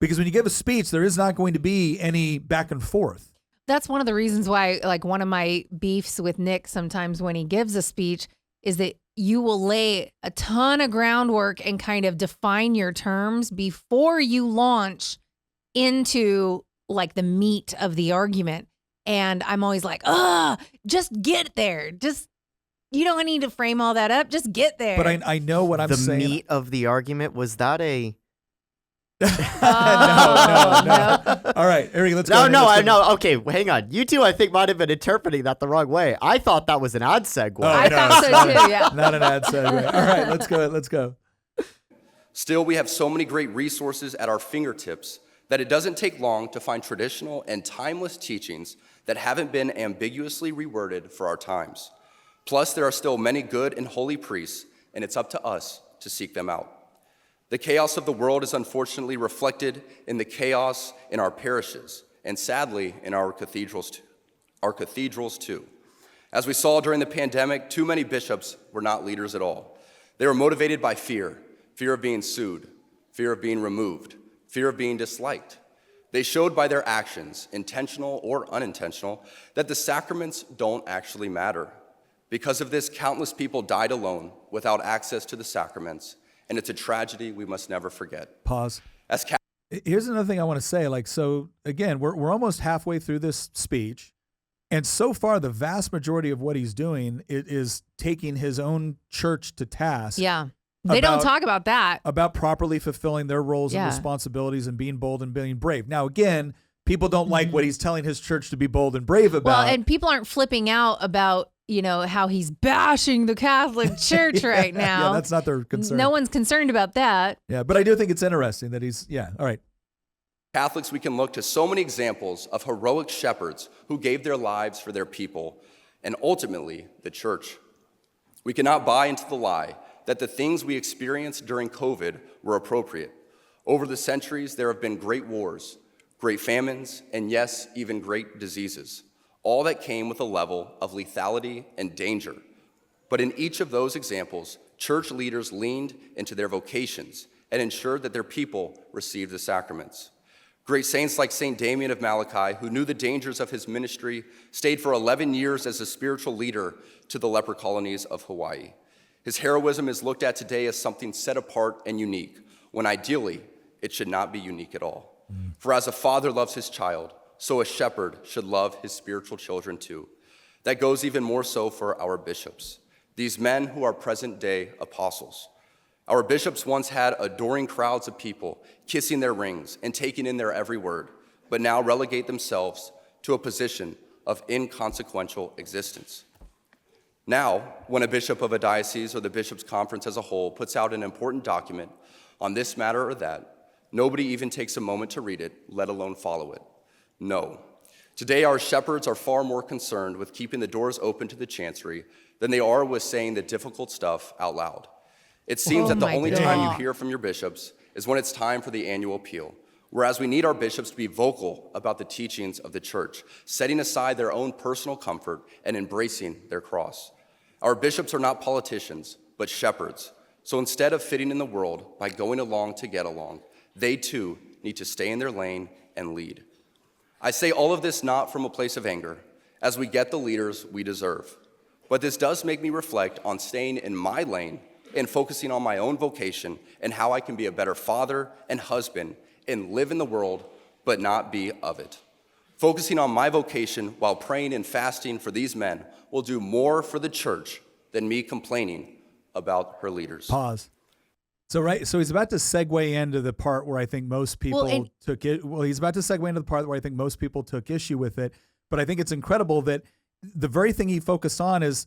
because when you give a speech, there is not going to be any back and forth.
That's one of the reasons why, like, one of my beefs with Nick sometimes when he gives a speech is that you will lay a ton of groundwork and kind of define your terms before you launch into like the meat of the argument. And I'm always like, just get there. You don't need to frame all that up. Just get there.
But I know what I'm
The
saying.
meat of the argument, was that a
No. All right, Eric, let's go.
No. Okay, hang on. You two, I think, might have been interpreting that the wrong way. I thought that was an ad segue.
Oh,
I thought so too, yeah.
Not an ad segue. All right, let's go.
Still, we have so many great resources at our fingertips that it doesn't take long to find traditional and timeless teachings that haven't been ambiguously reworded for our times. Plus, there are still many good and holy priests, and it's up to us to seek them out. The chaos of the world is unfortunately reflected in the chaos in our parishes, and sadly, in our cathedrals too. As we saw during the pandemic, too many bishops were not leaders at all. They were motivated by fear of being sued, fear of being removed, fear of being disliked. They showed by their actions, intentional or unintentional, that the sacraments don't actually matter. Because of this, countless people died alone without access to the sacraments, and it's a tragedy we must never forget.
Pause. Here's another thing I want to say. So again, we're almost halfway through this speech, and so far the vast majority of what he's doing is taking his own church to task.
Yeah. They don't talk about that.
About properly fulfilling their roles and responsibilities and being bold and being brave. Now, again, people don't like what he's telling his church to be bold and brave about.
Well, and people aren't flipping out about, how he's bashing the Catholic Church right now.
Yeah, that's not their concern.
No one's concerned about that.
Yeah, but I do think it's interesting that all right.
Catholics, we can look to so many examples of heroic shepherds who gave their lives for their people and ultimately the church. We cannot buy into the lie that the things we experienced during COVID were appropriate. Over the centuries, there have been great wars, great famines, and yes, even great diseases, all that came with a level of lethality and danger. But in each of those examples, church leaders leaned into their vocations and ensured that their people received the sacraments. Great saints like St. Damien of Malachi, who knew the dangers of his ministry, stayed for 11 years as a spiritual leader to the leper colonies of Hawaii. His heroism is looked at today as something set apart and unique, when ideally, it should not be unique at all. For as a father loves his child, so a shepherd should love his spiritual children too. That goes even more so for our bishops, these men who are present-day apostles. Our bishops once had adoring crowds of people kissing their rings and taking in their every word, but now relegate themselves to a position of inconsequential existence. Now, when a bishop of a diocese or the bishops' conference as a whole puts out an important document on this matter or that, nobody even takes a moment to read it, let alone follow it. No. Today, our shepherds are far more concerned with keeping the doors open to the chancery than they are with saying the difficult stuff out loud. It seems that the only time you hear from your bishops is when it's time for the annual appeal, whereas we need our bishops to be vocal about the teachings of the church, setting aside their own personal comfort and embracing their cross. Our bishops are not politicians, but shepherds. So instead of fitting in the world by going along to get along, they too need to stay in their lane and lead. I say all of this not from a place of anger, as we get the leaders we deserve. But this does make me reflect on staying in my lane and focusing on my own vocation and how I can be a better father and husband and live in the world, but not be of it. Focusing on my vocation while praying and fasting for these men will do more for the church than me complaining about her leaders.
Pause. So he's about to segue into the part where I think most people he's about to segue into the part where I think most people took issue with it. But I think it's incredible that the very thing he focused on is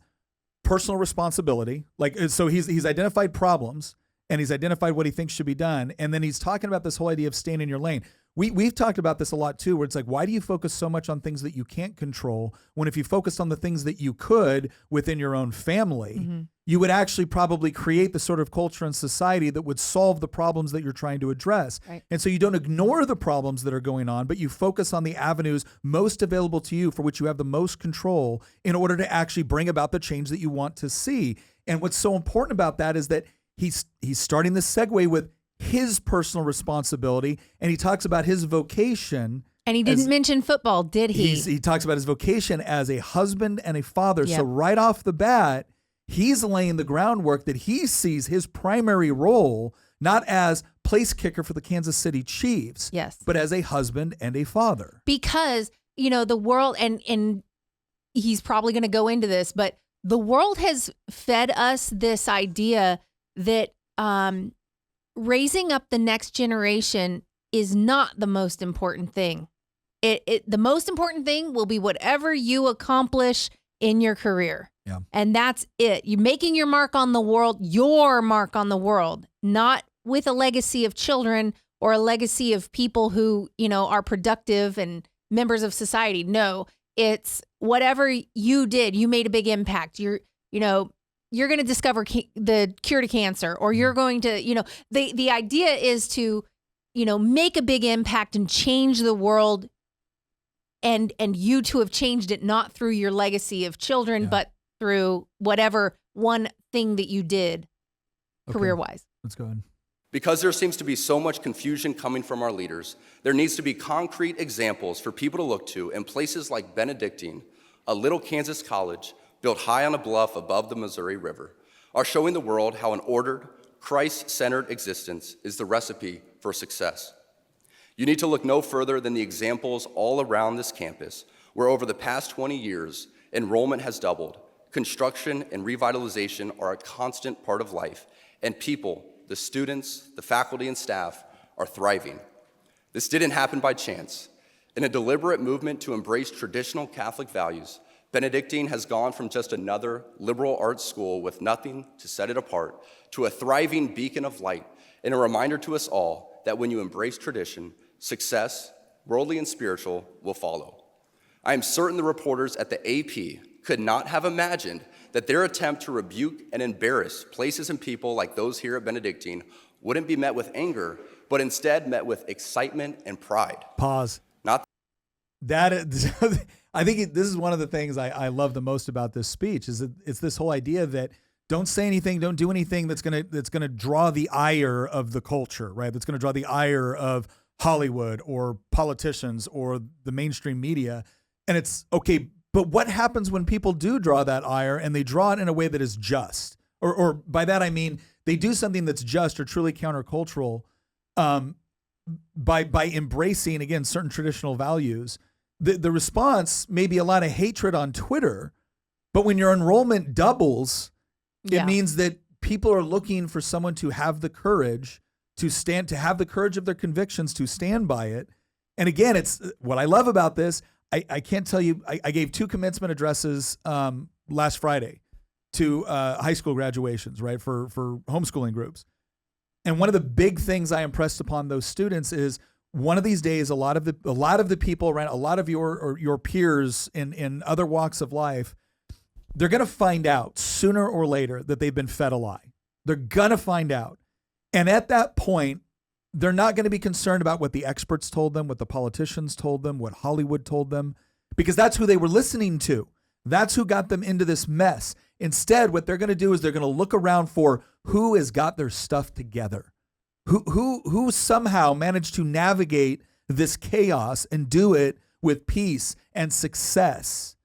personal responsibility. So he's identified problems and he's identified what he thinks should be done. And then he's talking about this whole idea of staying in your lane. We've talked about this a lot too, where it's like, why do you focus so much on things that you can't control when if you focused on the things that you could within your own family, you would actually probably create the sort of culture and society that would solve the problems that you're trying to address. Right. And so you don't ignore the problems that are going on, but you focus on the avenues most available to you for which you have the most control in order to actually bring about the change that you want to see. And what's so important about that is that he's starting this segue with his personal responsibility, and he talks about his vocation.
And he didn't mention football, did he?
He talks about his vocation as a husband and a father. Yep. So right off the bat, he's laying the groundwork that he sees his primary role not as place kicker for the Kansas City Chiefs,
yes,
but as a husband and a father.
Because, the world, and he's probably going to go into this, but the world has fed us this idea that raising up the next generation is not the most important thing. The most important thing will be whatever you accomplish in your career.
Yeah.
And that's it. You're making your mark on the world, not with a legacy of children or a legacy of people who, are productive and members of society. No, it's whatever you did, you made a big impact. You're going to discover the cure to cancer, or you're going to, the idea is to, make a big impact and change the world. And you to have changed it, not through your legacy of children, but through whatever one thing that you did career-wise.
Let's go ahead.
Because there seems to be so much confusion coming from our leaders, there needs to be concrete examples for people to look to in places like Benedictine, a little Kansas college built high on a bluff above the Missouri River, are showing the world how an ordered, Christ-centered existence is the recipe for success. You need to look no further than the examples all around this campus, where over the past 20 years, enrollment has doubled, construction and revitalization are a constant part of life, and people, the students, the faculty and staff, are thriving. This didn't happen by chance. In a deliberate movement to embrace traditional Catholic values, Benedictine has gone from just another liberal arts school with nothing to set it apart to a thriving beacon of light and a reminder to us all that when you embrace tradition, success, worldly and spiritual, will follow. I am certain the reporters at the AP could not have imagined that their attempt to rebuke and embarrass places and people like those here at Benedictine wouldn't be met with anger, but instead met with excitement and pride.
Pause.
Not
that is, I think this is one of the things I love the most about this speech is that it's this whole idea that don't say anything, don't do anything that's gonna draw the ire of the culture, right? That's gonna draw the ire of Hollywood or politicians or the mainstream media. And it's okay, but what happens when people do draw that ire and they draw it in a way that is just? Or by that I mean they do something that's just or truly countercultural by embracing, again, certain traditional values. The response may be a lot of hatred on Twitter, but when your enrollment doubles, it means that people are looking for someone to have the courage to have the courage of their convictions, to stand by it. And again, it's what I love about this. I can't tell you, I gave 2 commencement addresses last Friday to high school graduations, right, for homeschooling groups. And one of the big things I impressed upon those students is one of these days, a lot of the people around, a lot of your peers in other walks of life, they're going to find out sooner or later that they've been fed a lie. They're going to find out. And at that point, they're not going to be concerned about what the experts told them, what the politicians told them, what Hollywood told them, because that's who they were listening to. That's who got them into this mess. Instead, what they're going to do is they're going to look around for who has got their stuff together, who somehow managed to navigate this chaos and do it with peace and success,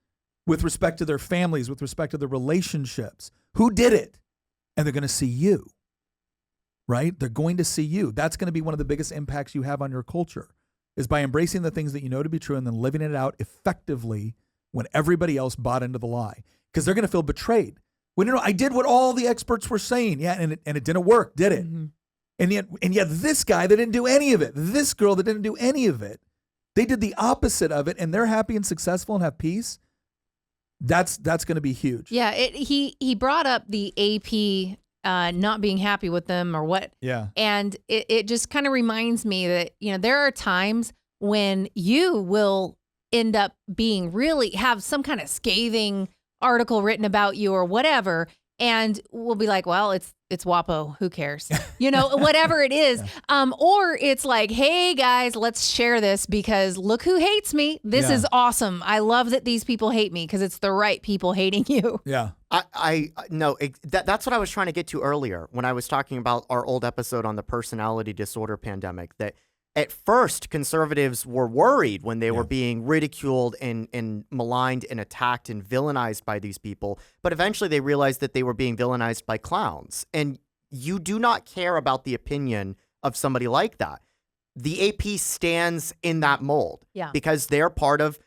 with respect to their families, with respect to their relationships. Who did it? And they're going to see you. Right? They're going to see you. That's going to be one of the biggest impacts you have on your culture, is by embracing the things that you know to be true and then living it out effectively when everybody else bought into the lie. Because they're going to feel betrayed. When I did what all the experts were saying. Yeah, and it didn't work, did it? Mm-hmm. And yet this guy that didn't do any of it, this girl that didn't do any of it, they did the opposite of it, and they're happy and successful and have peace. That's going to be huge.
Yeah, he brought up the AP not being happy with them or what.
Yeah.
And it just kind of reminds me that, there are times when you will end up have some kind of scathing article written about you or whatever. And we'll be like, well, it's WAPO. Who cares? Whatever it is. Yeah. Or it's like, hey guys, let's share this because look who hates me. This is awesome. I love that these people hate me because it's the right people hating you.
Yeah.
That's what I was trying to get to earlier when I was talking about our old episode on the personality disorder pandemic, that at first conservatives were worried when they were being ridiculed and maligned and attacked and villainized by these people. But eventually they realized that they were being villainized by clowns. And you do not care about the opinion of somebody like that. The AP stands in that mold because they're part of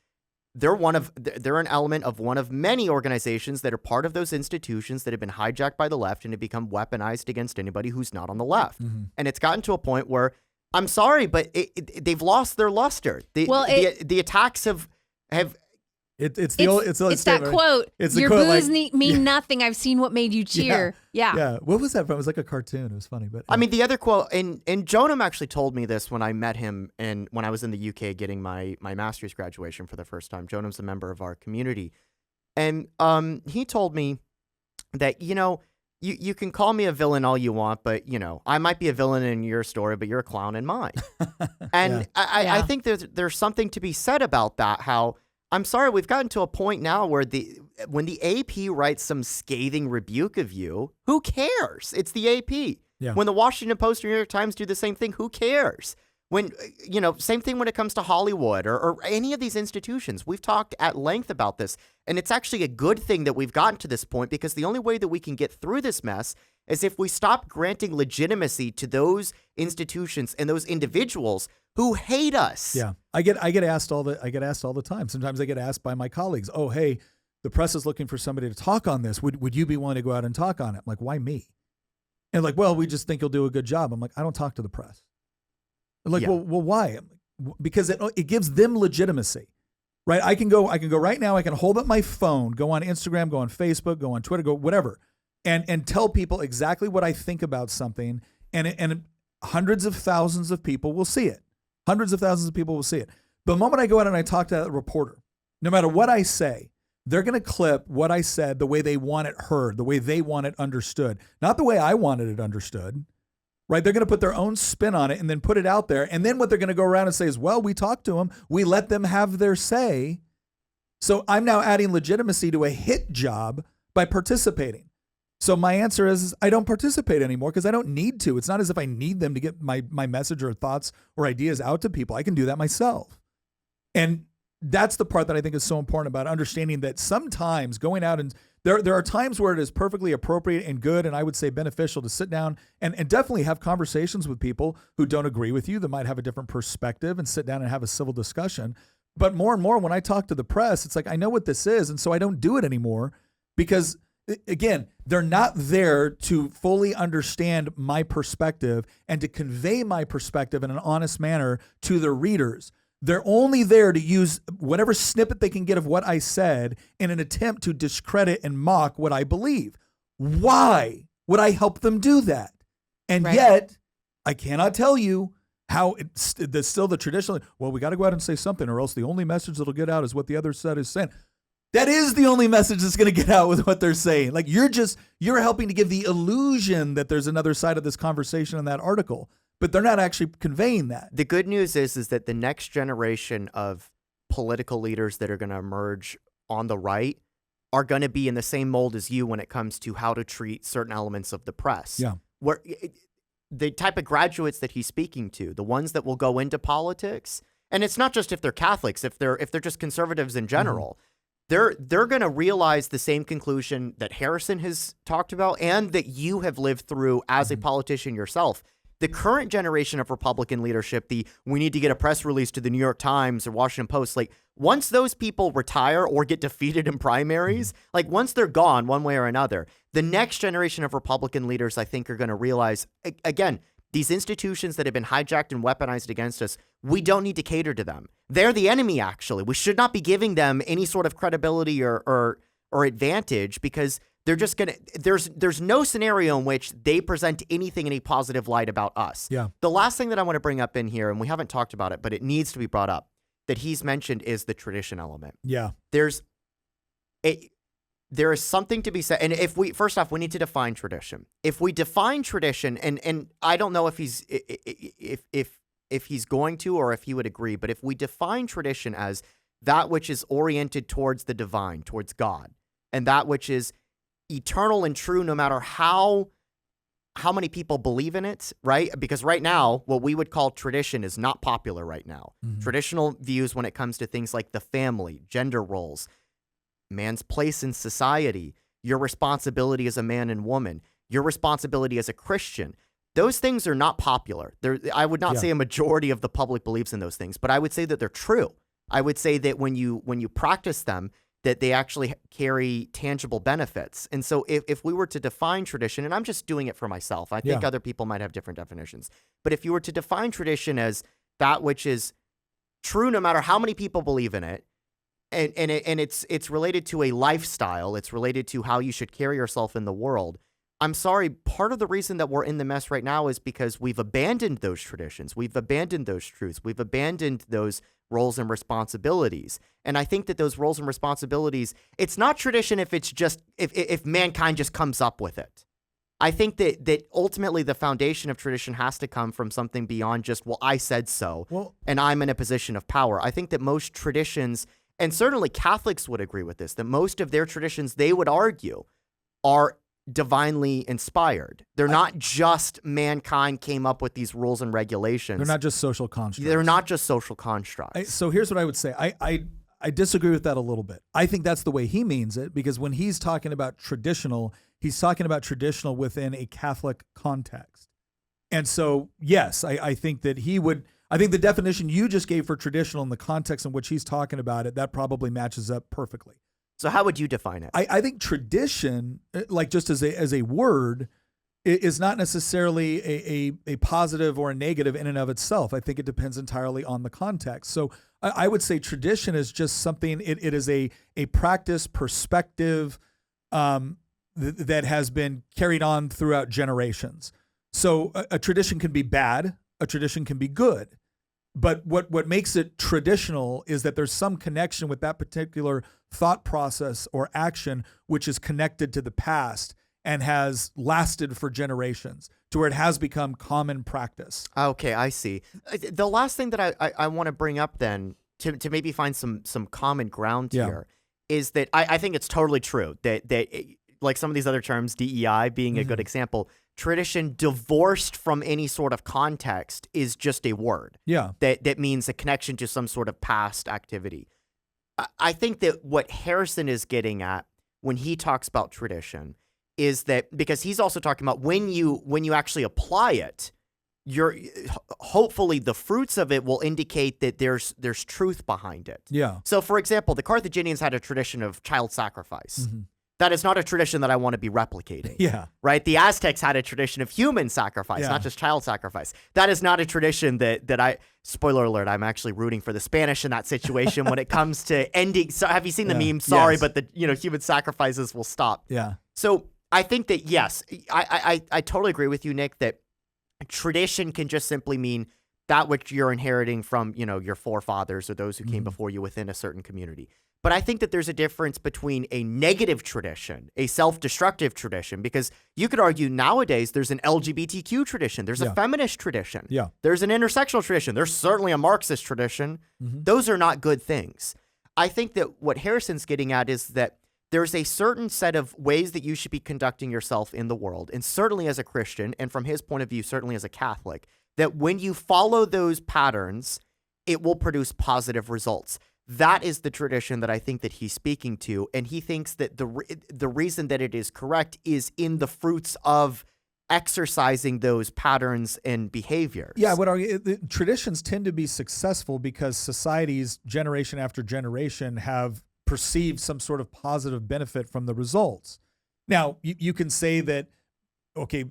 they're an element of one of many organizations that are part of those institutions that have been hijacked by the left and have become weaponized against anybody who's not on the left. And it's gotten to a point where, I'm sorry, but they've lost their luster. The attacks have
It's the old
it's that quote.
It's
Your
quote,
boos
like,
mean nothing. I've seen what made you cheer. Yeah.
What was that from? It was like a cartoon. It was funny, but
I mean, the other quote, and Jonam actually told me this when I met him and when I was in the UK getting my master's graduation for the first time. Jonam's a member of our community. And he told me that, you can call me a villain all you want, but, I might be a villain in your story, but you're a clown in mine. And I think there's something to be said about that, how, I'm sorry, we've gotten to a point now where when the AP writes some scathing rebuke of you, who cares? It's the AP.
Yeah.
When the Washington Post or New York Times do the same thing, who cares? When, same thing when it comes to Hollywood or any of these institutions. We've talked at length about this, and it's actually a good thing that we've gotten to this point, because the only way that we can get through this mess is if we stop granting legitimacy to those institutions and those individuals who hate us.
Yeah, I get asked all the time. Sometimes I get asked by my colleagues, "Oh, hey, the press is looking for somebody to talk on this. Would you be willing to go out and talk on it?" I'm like, "Why me?" And like, "Well, we just think you'll do a good job." I'm like, "I don't talk to the press." I'm like, well, why? I'm like, because it gives them legitimacy, right? I can go right now. I can hold up my phone, go on Instagram, go on Facebook, go on Twitter, go whatever, and tell people exactly what I think about something, and hundreds of thousands of people will see it. Hundreds of thousands of people will see it. The moment I go out and I talk to a reporter, no matter what I say, they're going to clip what I said the way they want it heard, the way they want it understood, not the way I wanted it understood, right? They're going to put their own spin on it and then put it out there. And then what they're going to go around and say is, well, we talked to them. We let them have their say. So I'm now adding legitimacy to a hit job by participating. So my answer is I don't participate anymore because I don't need to. It's not as if I need them to get my message or thoughts or ideas out to people. I can do that myself. And that's the part that I think is so important about understanding that sometimes going out and there are times where it is perfectly appropriate and good, and I would say beneficial to sit down and definitely have conversations with people who don't agree with you, that might have a different perspective, and sit down and have a civil discussion. But more and more when I talk to the press, it's like I know what this is, and so I don't do it anymore because, again, they're not there to fully understand my perspective and to convey my perspective in an honest manner to their readers. They're only there to use whatever snippet they can get of what I said in an attempt to discredit and mock what I believe. Why would I help them do that? And yet, I cannot tell you how it's still the traditional, well, we got to go out and say something or else the only message that'll get out is what the other side is saying. That is the only message that's going to get out with what they're saying. Like you're helping to give the illusion that there's another side of this conversation in that article. But they're not actually conveying that.
The good news is that the next generation of political leaders that are going to emerge on the right are going to be in the same mold as you when it comes to how to treat certain elements of the press.
Yeah.
Where the type of graduates that he's speaking to, the ones that will go into politics, and it's not just if they're Catholics, if they're just conservatives in general, they're going to realize the same conclusion that Harrison has talked about and that you have lived through as a politician yourself. The current generation of Republican leadership, we need to get a press release to the New York Times or Washington Post, like once those people retire or get defeated in primaries, like once they're gone one way or another, the next generation of Republican leaders, I think, are going to realize, again, these institutions that have been hijacked and weaponized against us, we don't need to cater to them. They're the enemy, actually. We should not be giving them any sort of credibility or advantage because they're just going to, there's no scenario in which they present anything in a positive light about us.
Yeah.
The last thing that I want to bring up in here, and we haven't talked about it, but it needs to be brought up, that he's mentioned is the tradition element.
Yeah.
There is something to be said. And first off, we need to define tradition. If we define tradition, and I don't know if he's going to, or if he would agree, but if we define tradition as that which is oriented towards the divine, towards God, and that which is eternal and true no matter how many people believe in it, right? Because right now, what we would call tradition is not popular right now.
Mm-hmm.
Traditional views when it comes to things like the family, gender roles, man's place in society, your responsibility as a man and woman, your responsibility as a Christian, those things are not popular. I would not say a majority of the public believes in those things, but I would say that they're true. I would say that when you practice them, that they actually carry tangible benefits. And so if we were to define tradition, and I'm just doing it for myself, I think other people might have different definitions, but if you were to define tradition as that which is true no matter how many people believe in it, and it's related to a lifestyle, it's related to how you should carry yourself in the world, I'm sorry, part of the reason that we're in the mess right now is because we've abandoned those traditions, we've abandoned those truths, we've abandoned those roles and responsibilities. And I think that those roles and responsibilities, it's not tradition if it's just if mankind just comes up with it. I think that ultimately the foundation of tradition has to come from something beyond just, well, I said so, and I'm in a position of power. I think that most traditions, and certainly Catholics would agree with this, that most of their traditions, they would argue, are divinely inspired. They're not just mankind came up with these rules and regulations.
They're not just social constructs.
They're not just social constructs.
So here's what I would say. I disagree with that a little bit. I think that's the way he means it, because when he's talking about traditional, he's talking about traditional within a Catholic context. And so, yes, I think that I think the definition you just gave for traditional in the context in which he's talking about it, that probably matches up perfectly.
So how would you define it?
I think tradition, like just as a word, is not necessarily a positive or a negative in and of itself. I think it depends entirely on the context. So I would say tradition is just something, it is a practice, perspective that has been carried on throughout generations. So a tradition can be bad, a tradition can be good. But what makes it traditional is that there's some connection with that particular thought process or action which is connected to the past and has lasted for generations to where it has become common practice.
Okay, I see. The last thing that I want to bring up then to maybe find some common ground here is that I think it's totally true that like some of these other terms, DEI being a good example, tradition divorced from any sort of context is just a word.
Yeah.
That means a connection to some sort of past activity. I think that what Harrison is getting at when he talks about tradition is that, because he's also talking about when you actually apply it, hopefully the fruits of it will indicate that there's truth behind it.
Yeah.
So for example, the Carthaginians had a tradition of child sacrifice. Mm-hmm. That is not a tradition that I want to be replicating.
Yeah.
Right? The Aztecs had a tradition of human sacrifice, not just child sacrifice. That is not a tradition that I, spoiler alert, I'm actually rooting for the Spanish in that situation when it comes to ending. So have you seen the meme? Sorry, but the human sacrifices will stop.
Yeah.
So I think that, yes, I totally agree with you, Nick, that tradition can just simply mean that which you're inheriting from, your forefathers or those who came before you within a certain community. But I think that there's a difference between a negative tradition, a self-destructive tradition, because you could argue nowadays there's an LGBTQ tradition, there's a feminist tradition, there's an intersectional tradition, there's certainly a Marxist tradition. Mm-hmm. Those are not good things. I think that what Harrison's getting at is that there's a certain set of ways that you should be conducting yourself in the world, and certainly as a Christian, and from his point of view, certainly as a Catholic, that when you follow those patterns, it will produce positive results. That is the tradition that I think that he's speaking to, and he thinks that the reason that it is correct is in the fruits of exercising those patterns and behaviors.
Yeah, I would argue traditions tend to be successful because societies, generation after generation, have perceived some sort of positive benefit from the results. Now, you can say that, okay,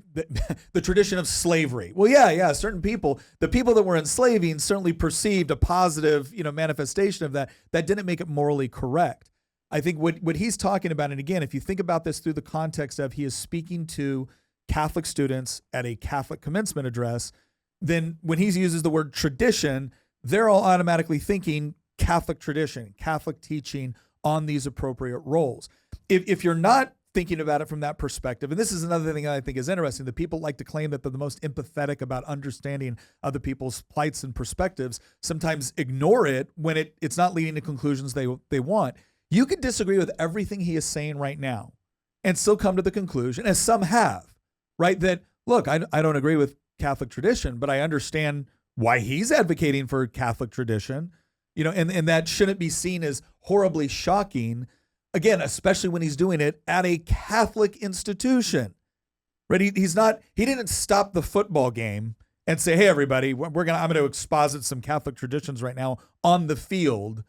the tradition of slavery. Well, yeah, certain people, the people that were enslaving certainly perceived a positive, manifestation of that. That didn't make it morally correct. I think what he's talking about, and again, if you think about this through the context of he is speaking to Catholic students at a Catholic commencement address, then when he uses the word tradition, they're all automatically thinking Catholic tradition, Catholic teaching on these appropriate roles. If you're not thinking about it from that perspective, and this is another thing I think is interesting, that people like to claim that they're the most empathetic about understanding other people's plights and perspectives, sometimes ignore it when it's not leading to conclusions they want. You can disagree with everything he is saying right now and still come to the conclusion, as some have, right, that, look, I don't agree with Catholic tradition, but I understand why he's advocating for Catholic tradition, and that shouldn't be seen as horribly shocking. Again, especially when he's doing it at a Catholic institution, right? He didn't stop the football game and say, hey, everybody, I'm going to exposit some Catholic traditions right now on the field,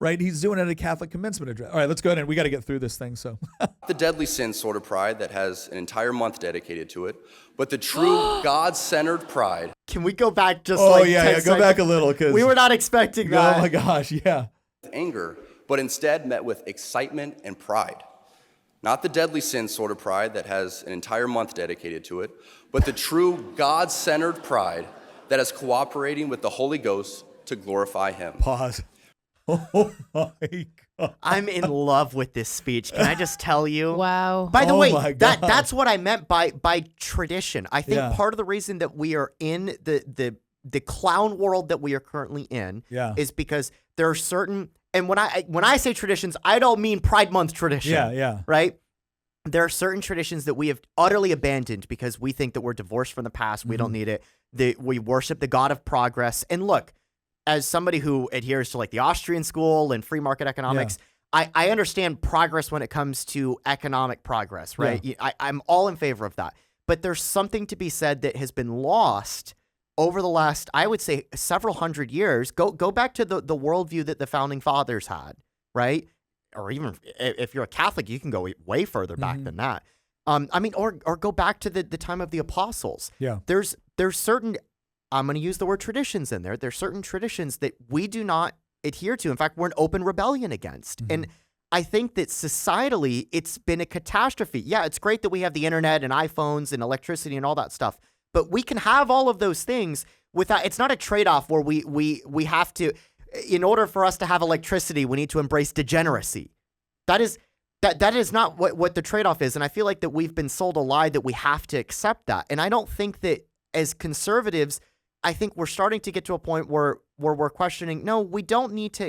right? He's doing it at a Catholic commencement address. All right, let's go ahead and we got to get through this thing. So
The deadly sin sort of pride that has an entire month dedicated to it, but the true God-centered pride.
Can we go back just
oh,
like
yeah,
10
go
seconds?
back a little. Because
We were not expecting that.
oh, my gosh, yeah.
Anger, but instead met with excitement and pride. Not the deadly sin sort of pride that has an entire month dedicated to it, but the true God-centered pride that is cooperating with the Holy Ghost to glorify Him.
Pause. Oh, my God.
I'm in love with this speech. Can I just tell you?
Wow.
By the
Oh
way,
my God.
that's what I meant by tradition. I think
Yeah.
part of the reason that we are in the clown world that we are currently in
Yeah.
is because there are certain, and when I say traditions, I don't mean Pride Month tradition.
Yeah.
Right? There are certain traditions that we have utterly abandoned because we think that we're divorced from the past. We don't need it. We worship the God of progress. And look, as somebody who adheres to like the Austrian school and free market economics, I understand progress when it comes to economic progress, right? I'm all in favor of that. But there's something to be said that has been lost over the last, I would say, several hundred years. Go back to the worldview that the founding fathers had, right? Or even if you're a Catholic, you can go way further back than that. I mean, or go back to the time of the apostles.
Yeah.
There's certain, I'm going to use the word traditions in there. There's certain traditions that we do not adhere to. In fact, we're in open rebellion against. And I think that societally, it's been a catastrophe. Yeah, it's great that we have the internet and iPhones and electricity and all that stuff, but we can have all of those things without, it's not a trade-off where we have to, in order for us to have electricity, we need to embrace degeneracy. That is not what the trade-off is. And I feel like that we've been sold a lie that we have to accept that. And I don't think that as conservatives, I think we're starting to get to a point where we're questioning, no, we don't need to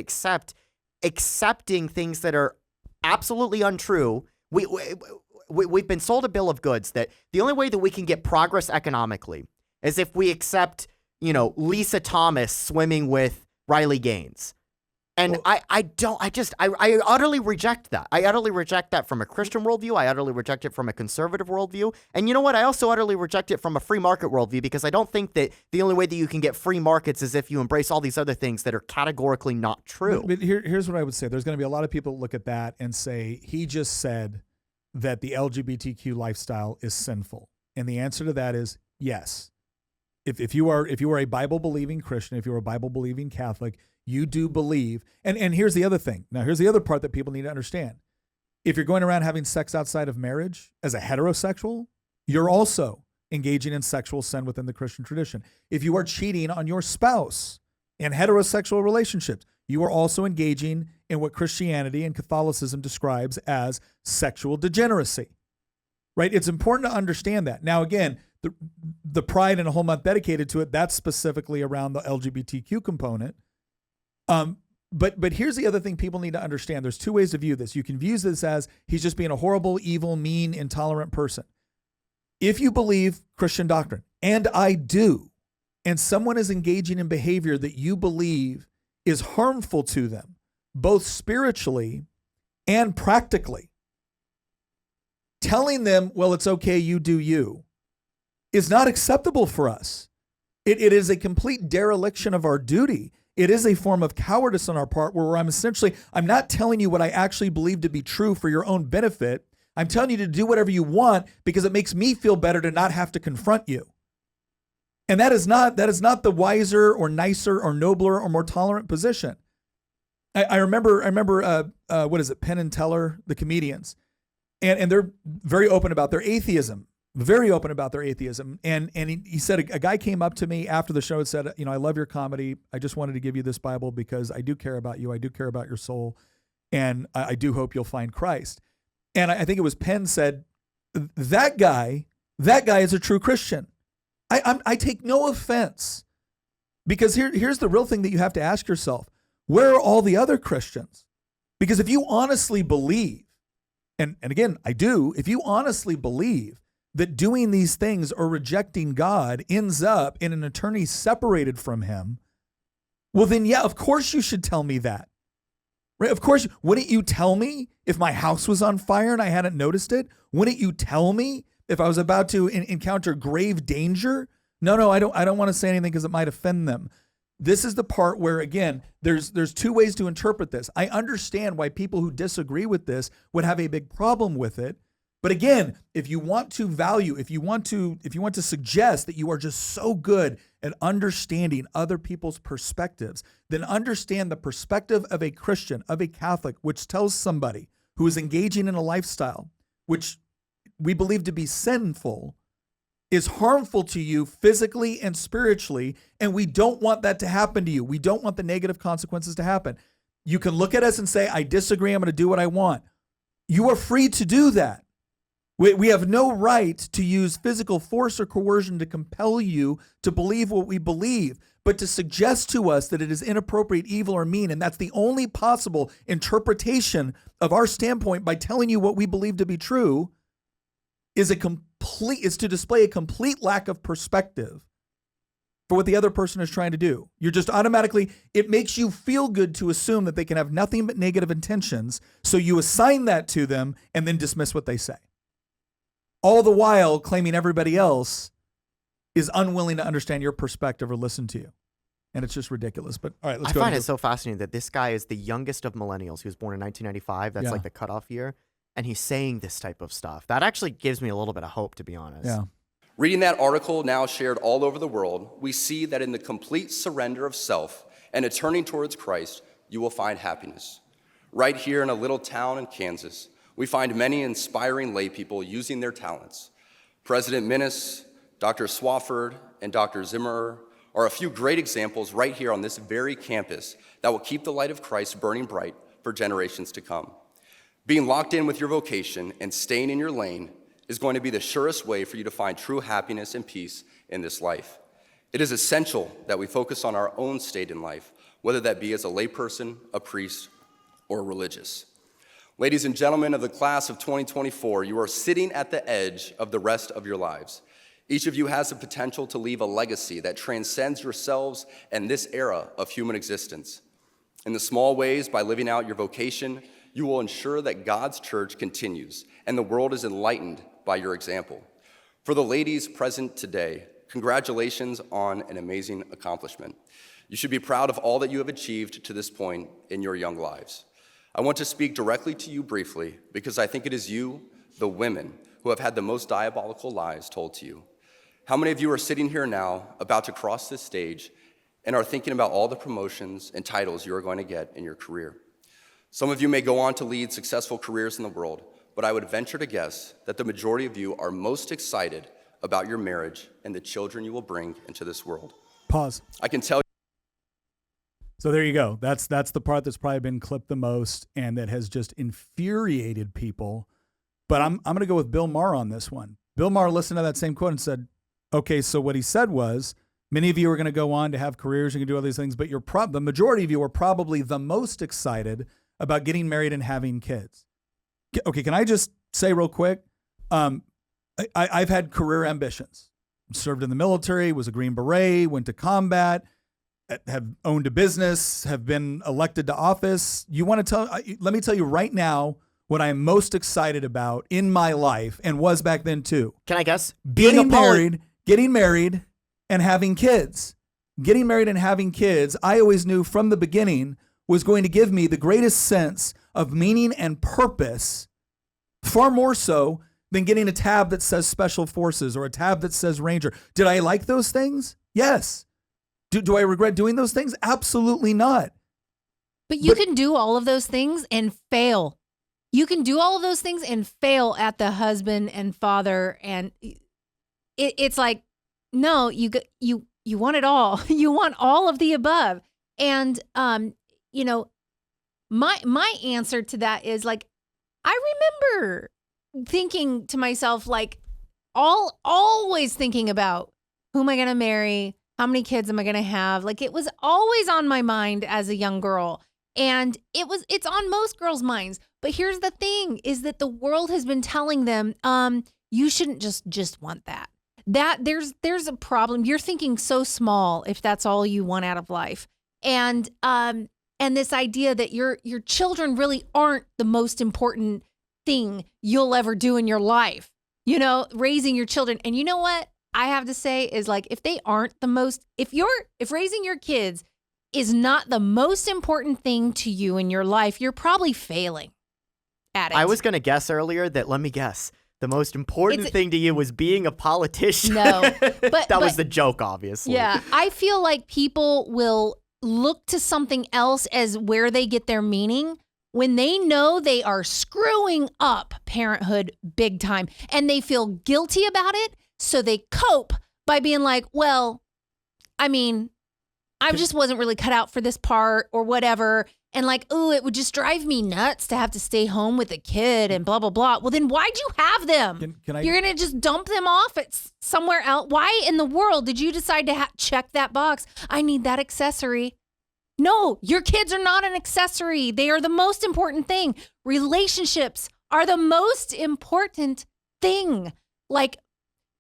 accepting things that are absolutely untrue. We've been sold a bill of goods that the only way that we can get progress economically is if we accept, Lisa Thomas swimming with Riley Gaines. And I utterly reject that. I utterly reject that from a Christian worldview. I utterly reject it from a conservative worldview. And you know what? I also utterly reject it from a free market worldview because I don't think that the only way that you can get free markets is if you embrace all these other things that are categorically not true.
But here's what I would say. There's going to be a lot of people that look at that and say, he just said that the LGBTQ lifestyle is sinful. And the answer to that is yes. If you are a Bible-believing Christian, if you're a Bible-believing Catholic, you do believe. And here's the other thing. Now, here's the other part that people need to understand. If you're going around having sex outside of marriage as a heterosexual, you're also engaging in sexual sin within the Christian tradition. If you are cheating on your spouse in heterosexual relationships, you are also engaging in what Christianity and Catholicism describes as sexual degeneracy, right? It's important to understand that. Now, again, the pride and a whole month dedicated to it, that's specifically around the LGBTQ component. But here's the other thing people need to understand. There's two ways to view this. You can view this as he's just being a horrible, evil, mean, intolerant person. If you believe Christian doctrine, and I do, and someone is engaging in behavior that you believe is harmful to them, both spiritually and practically, telling them, well, it's okay, you do you, is not acceptable for us. It is a complete dereliction of our duty. It is a form of cowardice on our part where I'm not telling you what I actually believe to be true for your own benefit. I'm telling you to do whatever you want because it makes me feel better to not have to confront you. And that is not the wiser or nicer or nobler or more tolerant position. I remember what is it, Penn and Teller, the comedians, and they're very open about their atheism. Very open about their atheism. And he said, a guy came up to me after the show and said, I love your comedy. I just wanted to give you this Bible because I do care about you. I do care about your soul. And I do hope you'll find Christ. And I think it was Penn said, that guy is a true Christian. I take no offense because here's the real thing that you have to ask yourself. Where are all the other Christians? Because if you honestly believe, and again, I do, if you honestly believe that doing these things or rejecting God ends up in an eternity separated from him, well then, yeah, of course you should tell me that. Right? Of course, wouldn't you tell me if my house was on fire and I hadn't noticed it? Wouldn't you tell me if I was about to encounter grave danger No, I don't want to say anything because it might offend them. This is the part where, again, there's two ways to interpret this. I understand why people who disagree with this would have a big problem with it. But again, if you want to suggest that you are just so good at understanding other people's perspectives, then understand the perspective of a Christian, of a Catholic, which tells somebody who is engaging in a lifestyle which we believe to be sinful, is harmful to you physically and spiritually, and we don't want that to happen to you. We don't want the negative consequences to happen. You can look at us and say, I disagree, I'm going to do what I want. You are free to do that. We have no right to use physical force or coercion to compel you to believe what we believe, but to suggest to us that it is inappropriate, evil, or mean, and that's the only possible interpretation of our standpoint by telling you what we believe to be true, is to display a complete lack of perspective for what the other person is trying to do. You're just automatically, it makes you feel good to assume that they can have nothing but negative intentions, so you assign that to them and then dismiss what they say. All the while claiming everybody else is unwilling to understand your perspective or listen to you. And it's just ridiculous. But all right, let's go.
I find it so fascinating that this guy is the youngest of millennials. He was born in 1995. That's like the cutoff year. And he's saying this type of stuff. That actually gives me a little bit of hope, to be honest.
Yeah.
Reading that article now shared all over the world, we see that in the complete surrender of self and a turning towards Christ, you will find happiness. Right here in a little town in Kansas, we find many inspiring lay people using their talents. President Minnis, Dr. Swafford, and Dr. Zimmerer are a few great examples right here on this very campus that will keep the light of Christ burning bright for generations to come. Being locked in with your vocation and staying in your lane is going to be the surest way for you to find true happiness and peace in this life. It is essential that we focus on our own state in life, whether that be as a layperson, a priest, or religious. Ladies and gentlemen of the class of 2024, you are sitting at the edge of the rest of your lives. Each of you has the potential to leave a legacy that transcends yourselves and this era of human existence. In the small ways, by living out your vocation, you will ensure that God's church continues and the world is enlightened by your example. For the ladies present today, congratulations on an amazing accomplishment. You should be proud of all that you have achieved to this point in your young lives. I want to speak directly to you briefly because I think it is you, the women, who have had the most diabolical lies told to you. How many of you are sitting here now about to cross this stage and are thinking about all the promotions and titles you are going to get in your career? Some of you may go on to lead successful careers in the world, but I would venture to guess that the majority of you are most excited about your marriage and the children you will bring into this world.
Pause.
I can tell you.
So there you go. That's the part that's probably been clipped the most and that has just infuriated people. But I'm going to go with Bill Maher on this one. Bill Maher listened to that same quote and said, okay, so what he said was, many of you are going to go on to have careers, you can do all these things, but the majority of you are probably the most excited about getting married and having kids. Okay, can I just say real quick, I've had career ambitions. Served in the military, was a Green Beret, went to combat, have owned a business, have been elected to office. Let me tell you right now what I am most excited about in my life and was back then too.
Can I guess?
Getting married and having kids. Getting married and having kids, I always knew from the beginning was going to give me the greatest sense of meaning and purpose, far more so than getting a tab that says Special Forces or a tab that says Ranger. Did I like those things? Yes. Do I regret doing those things? Absolutely not.
But you can do all of those things and fail. You can do all of those things and fail at the husband and father. And it's like, no, you want it all. You want all of the above. And, my answer to that is like, I remember thinking to myself, like, always thinking about who am I going to marry? How many kids am I going to have? Like, it was always on my mind as a young girl. And it's on most girls' minds. But here's the thing is that the world has been telling them, you shouldn't just want that. That there's a problem. You're thinking so small if that's all you want out of life. And this idea that your children really aren't the most important thing you'll ever do in your life. Raising your children. And you know what? I have to say is like, if they aren't the most, if raising your kids is not the most important thing to you in your life, you're probably failing at it.
I was going to guess earlier that, let me guess, the most important thing to you was being a politician.
No, but
that was the joke, obviously.
Yeah, I feel like people will look to something else as where they get their meaning when they know they are screwing up parenthood big time and they feel guilty about it. So they cope by being like, well, I mean, I just wasn't really cut out for this part or whatever. And like, ooh, it would just drive me nuts to have to stay home with a kid and blah, blah, blah. Well, then why'd you have them? You're going to just dump them off at somewhere else. Why in the world did you decide to check that box? I need that accessory. No, your kids are not an accessory. They are the most important thing. Relationships are the most important thing. Like,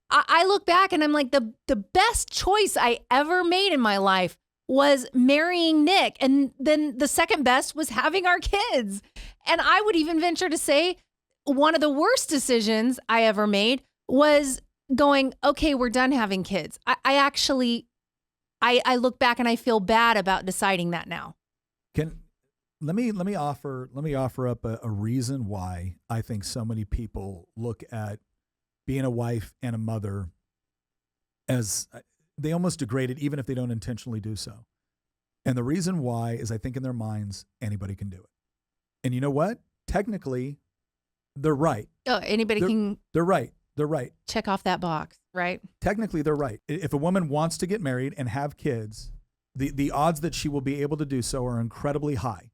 I look back and I'm like, the best choice I ever made in my life was marrying Nick. And then the second best was having our kids. And I would even venture to say one of the worst decisions I ever made was going, okay, we're done having kids. I look back and I feel bad about deciding that now.
Let me offer up a reason why I think so many people look at being a wife and a mother as they almost degrade it, even if they don't intentionally do so. And the reason why is I think in their minds, anybody can do it. And you know what? Technically, they're right.
Oh, anybody can.
They're right. They're right.
Check off that box, right?
Technically, they're right. If a woman wants to get married and have kids, the odds that she will be able to do so are incredibly high,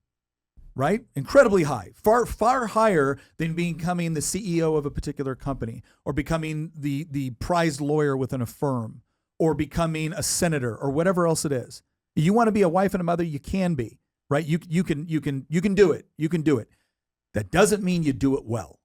right? Incredibly high. Far, far higher than becoming the CEO of a particular company or becoming the prized lawyer within a firm or becoming a senator or whatever else it is. You want to be a wife and a mother, you can be, right? You can do it. You can do it. That doesn't mean you do it well.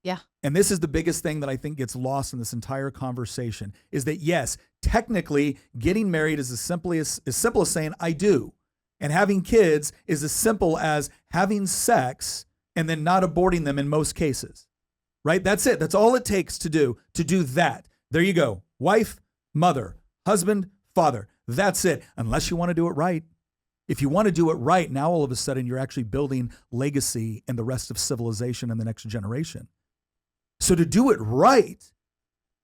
Yeah.
And this is the biggest thing that I think gets lost in this entire conversation is that, yes, technically getting married is as simple as saying, I do. And having kids is as simple as having sex and then not aborting them in most cases, right? That's it. That's all it takes to do that. There you go. Wife, mother, husband, father. That's it. Unless you want to do it right. If you want to do it right, now all of a sudden you're actually building legacy in the rest of civilization and the next generation. So to do it right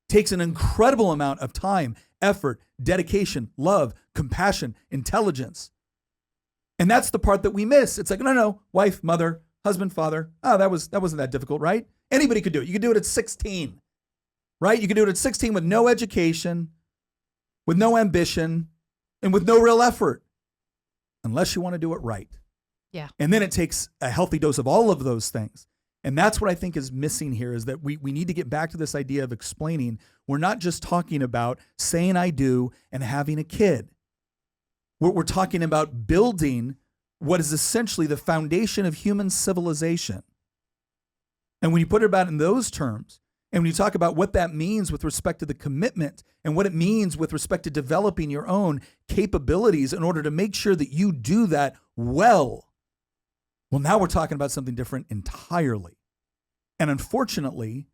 takes an incredible amount of time, effort, dedication, love, compassion, intelligence. And that's the part that we miss. It's like, no, wife, mother, husband, father. Oh, that wasn't that difficult, right? Anybody could do it. You could do it at 16, right? You could do it at 16 with no education, with no ambition, and with no real effort, unless you want to do it right.
Yeah.
And then it takes a healthy dose of all of those things. And that's what I think is missing here is that we need to get back to this idea of explaining. We're not just talking about saying I do and having a kid. We're talking about building what is essentially the foundation of human civilization. And when you put it about in those terms, and when you talk about what that means with respect to the commitment and what it means with respect to developing your own capabilities in order to make sure that you do that well, well, now we're talking about something different entirely. And unfortunately,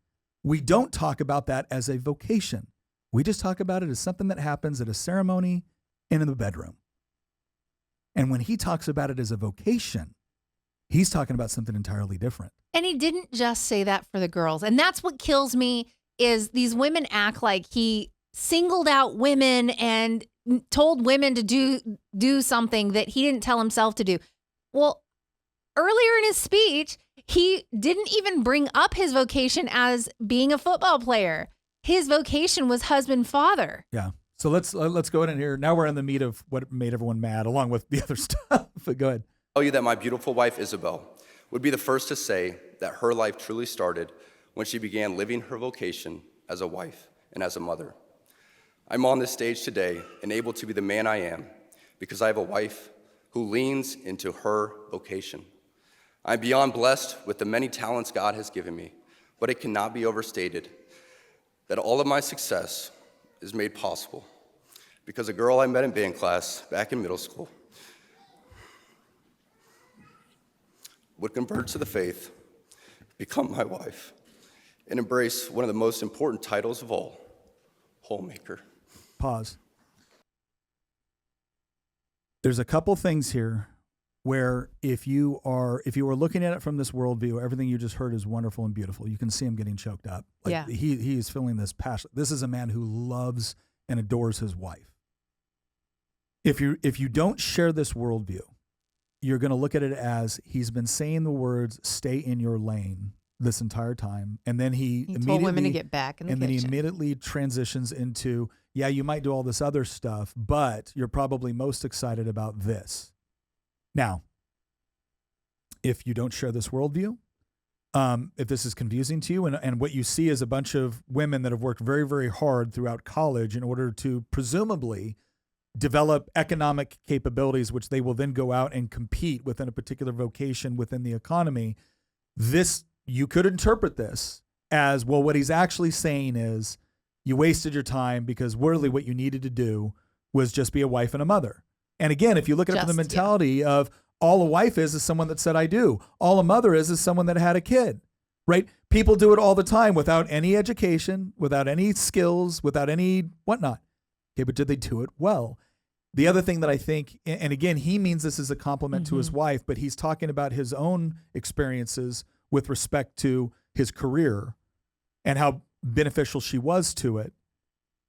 we don't talk about that as a vocation. We just talk about it as something that happens at a ceremony and in the bedroom. And when he talks about it as a vocation, he's talking about something entirely different.
And he didn't just say that for the girls. And that's what kills me is these women act like he singled out women and told women to do something that he didn't tell himself to do. Well, earlier in his speech, he didn't even bring up his vocation as being a football player. His vocation was husband, father.
Yeah. So let's go ahead and here. Now we're in the meat of what made everyone mad, along with the other stuff. But go ahead.
Tell you that my beautiful wife, Isabel, would be the first to say that her life truly started when she began living her vocation as a wife and as a mother. I'm on this stage today and able to be the man I am because I have a wife who leans into her vocation. I'm beyond blessed with the many talents God has given me, but it cannot be overstated that all of my success is made possible because a girl I met in band class back in middle school would convert to the faith, become my wife, and embrace one of the most important titles of all, homemaker.
Pause. There's a couple things here where if you are looking at it from this worldview, everything you just heard is wonderful and beautiful. You can see him getting choked up. Like
Yeah.
he is feeling this passion. This is a man who loves and adores his wife. If you don't share this worldview, you're going to look at it as he's been saying the words "stay in your lane" this entire time, and then he
told women to get back in the
and then he
kitchen.
immediately transitions into, yeah, you might do all this other stuff, but you're probably most excited about this. Now, if you don't share this worldview, if this is confusing to you, and what you see is a bunch of women that have worked very, very hard throughout college in order to presumably develop economic capabilities, which they will then go out and compete within a particular vocation within the economy, you could interpret this as, well, what he's actually saying is you wasted your time because really what you needed to do was just be a wife and a mother. And again, if you look at it from the mentality of all a wife is someone that said, I do. All a mother is someone that had a kid, right? People do it all the time without any education, without any skills, without any whatnot. Okay, but did they do it well? The other thing that I think, and again, he means this as a compliment to his wife, but he's talking about his own experiences with respect to his career and how beneficial she was to it.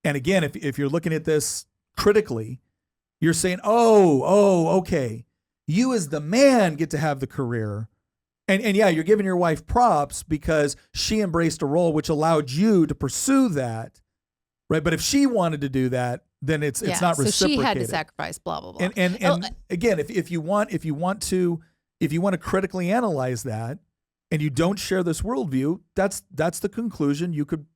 And again, if you're looking at this critically, you're saying, okay, you as the man get to have the career. And yeah, you're giving your wife props because she embraced a role which allowed you to pursue that, right? But if she wanted to do that, then it's not reciprocated.
So she had to sacrifice, blah blah blah.
And again, if you want to critically analyze that, and you don't share this worldview, that's the conclusion you could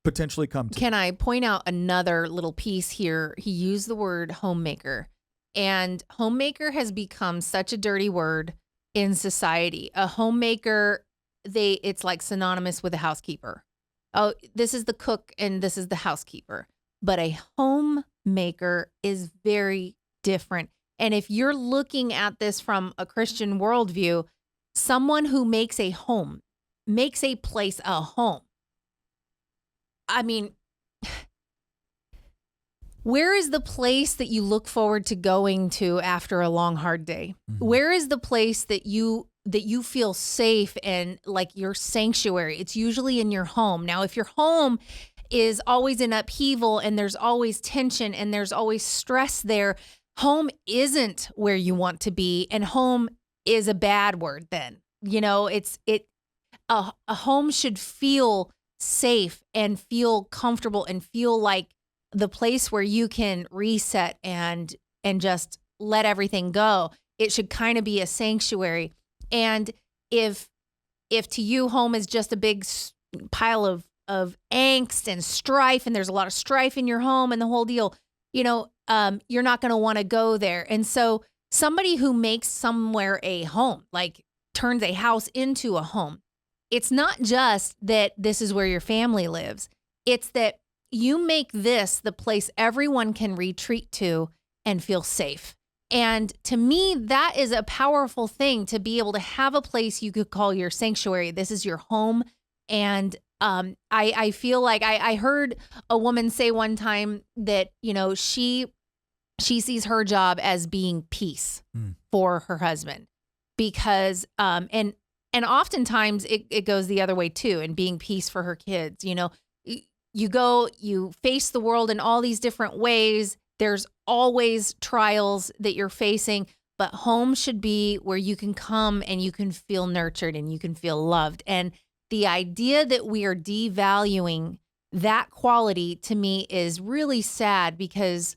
potentially come to.
Can I point out another little piece here? He used the word homemaker, and homemaker has become such a dirty word in society. A homemaker, it's like synonymous with a housekeeper. Oh, this is the cook and this is the housekeeper. But a homemaker is very different. And if you're looking at this from a Christian worldview, someone who makes a home, makes a place a home. I mean, where is the place that you look forward to going to after a long, hard day? Mm-hmm. Where is the place that you feel safe and like your sanctuary? It's usually in your home. Now, if your home is always in upheaval and there's always tension and there's always stress there, home isn't where you want to be, and home is a bad word then. You know, a home should feel safe and feel comfortable and feel like the place where you can reset and just let everything go. It should kind of be a sanctuary. And if to you home is just a big pile of angst and strife, and there's a lot of strife in your home and the whole deal, you're not going to want to go there. And so somebody who makes somewhere a home, like turns a house into a home, it's not just that this is where your family lives. It's that you make this the place everyone can retreat to and feel safe. And to me, that is a powerful thing, to be able to have a place you could call your sanctuary. This is your home. And I feel like I heard a woman say one time that, she sees her job as being peace for her husband, because and oftentimes it goes the other way too, and being peace for her kids. You face the world in all these different ways. There's always trials that you're facing, but home should be where you can come and you can feel nurtured and you can feel loved. And the idea that we are devaluing that quality, to me, is really sad, because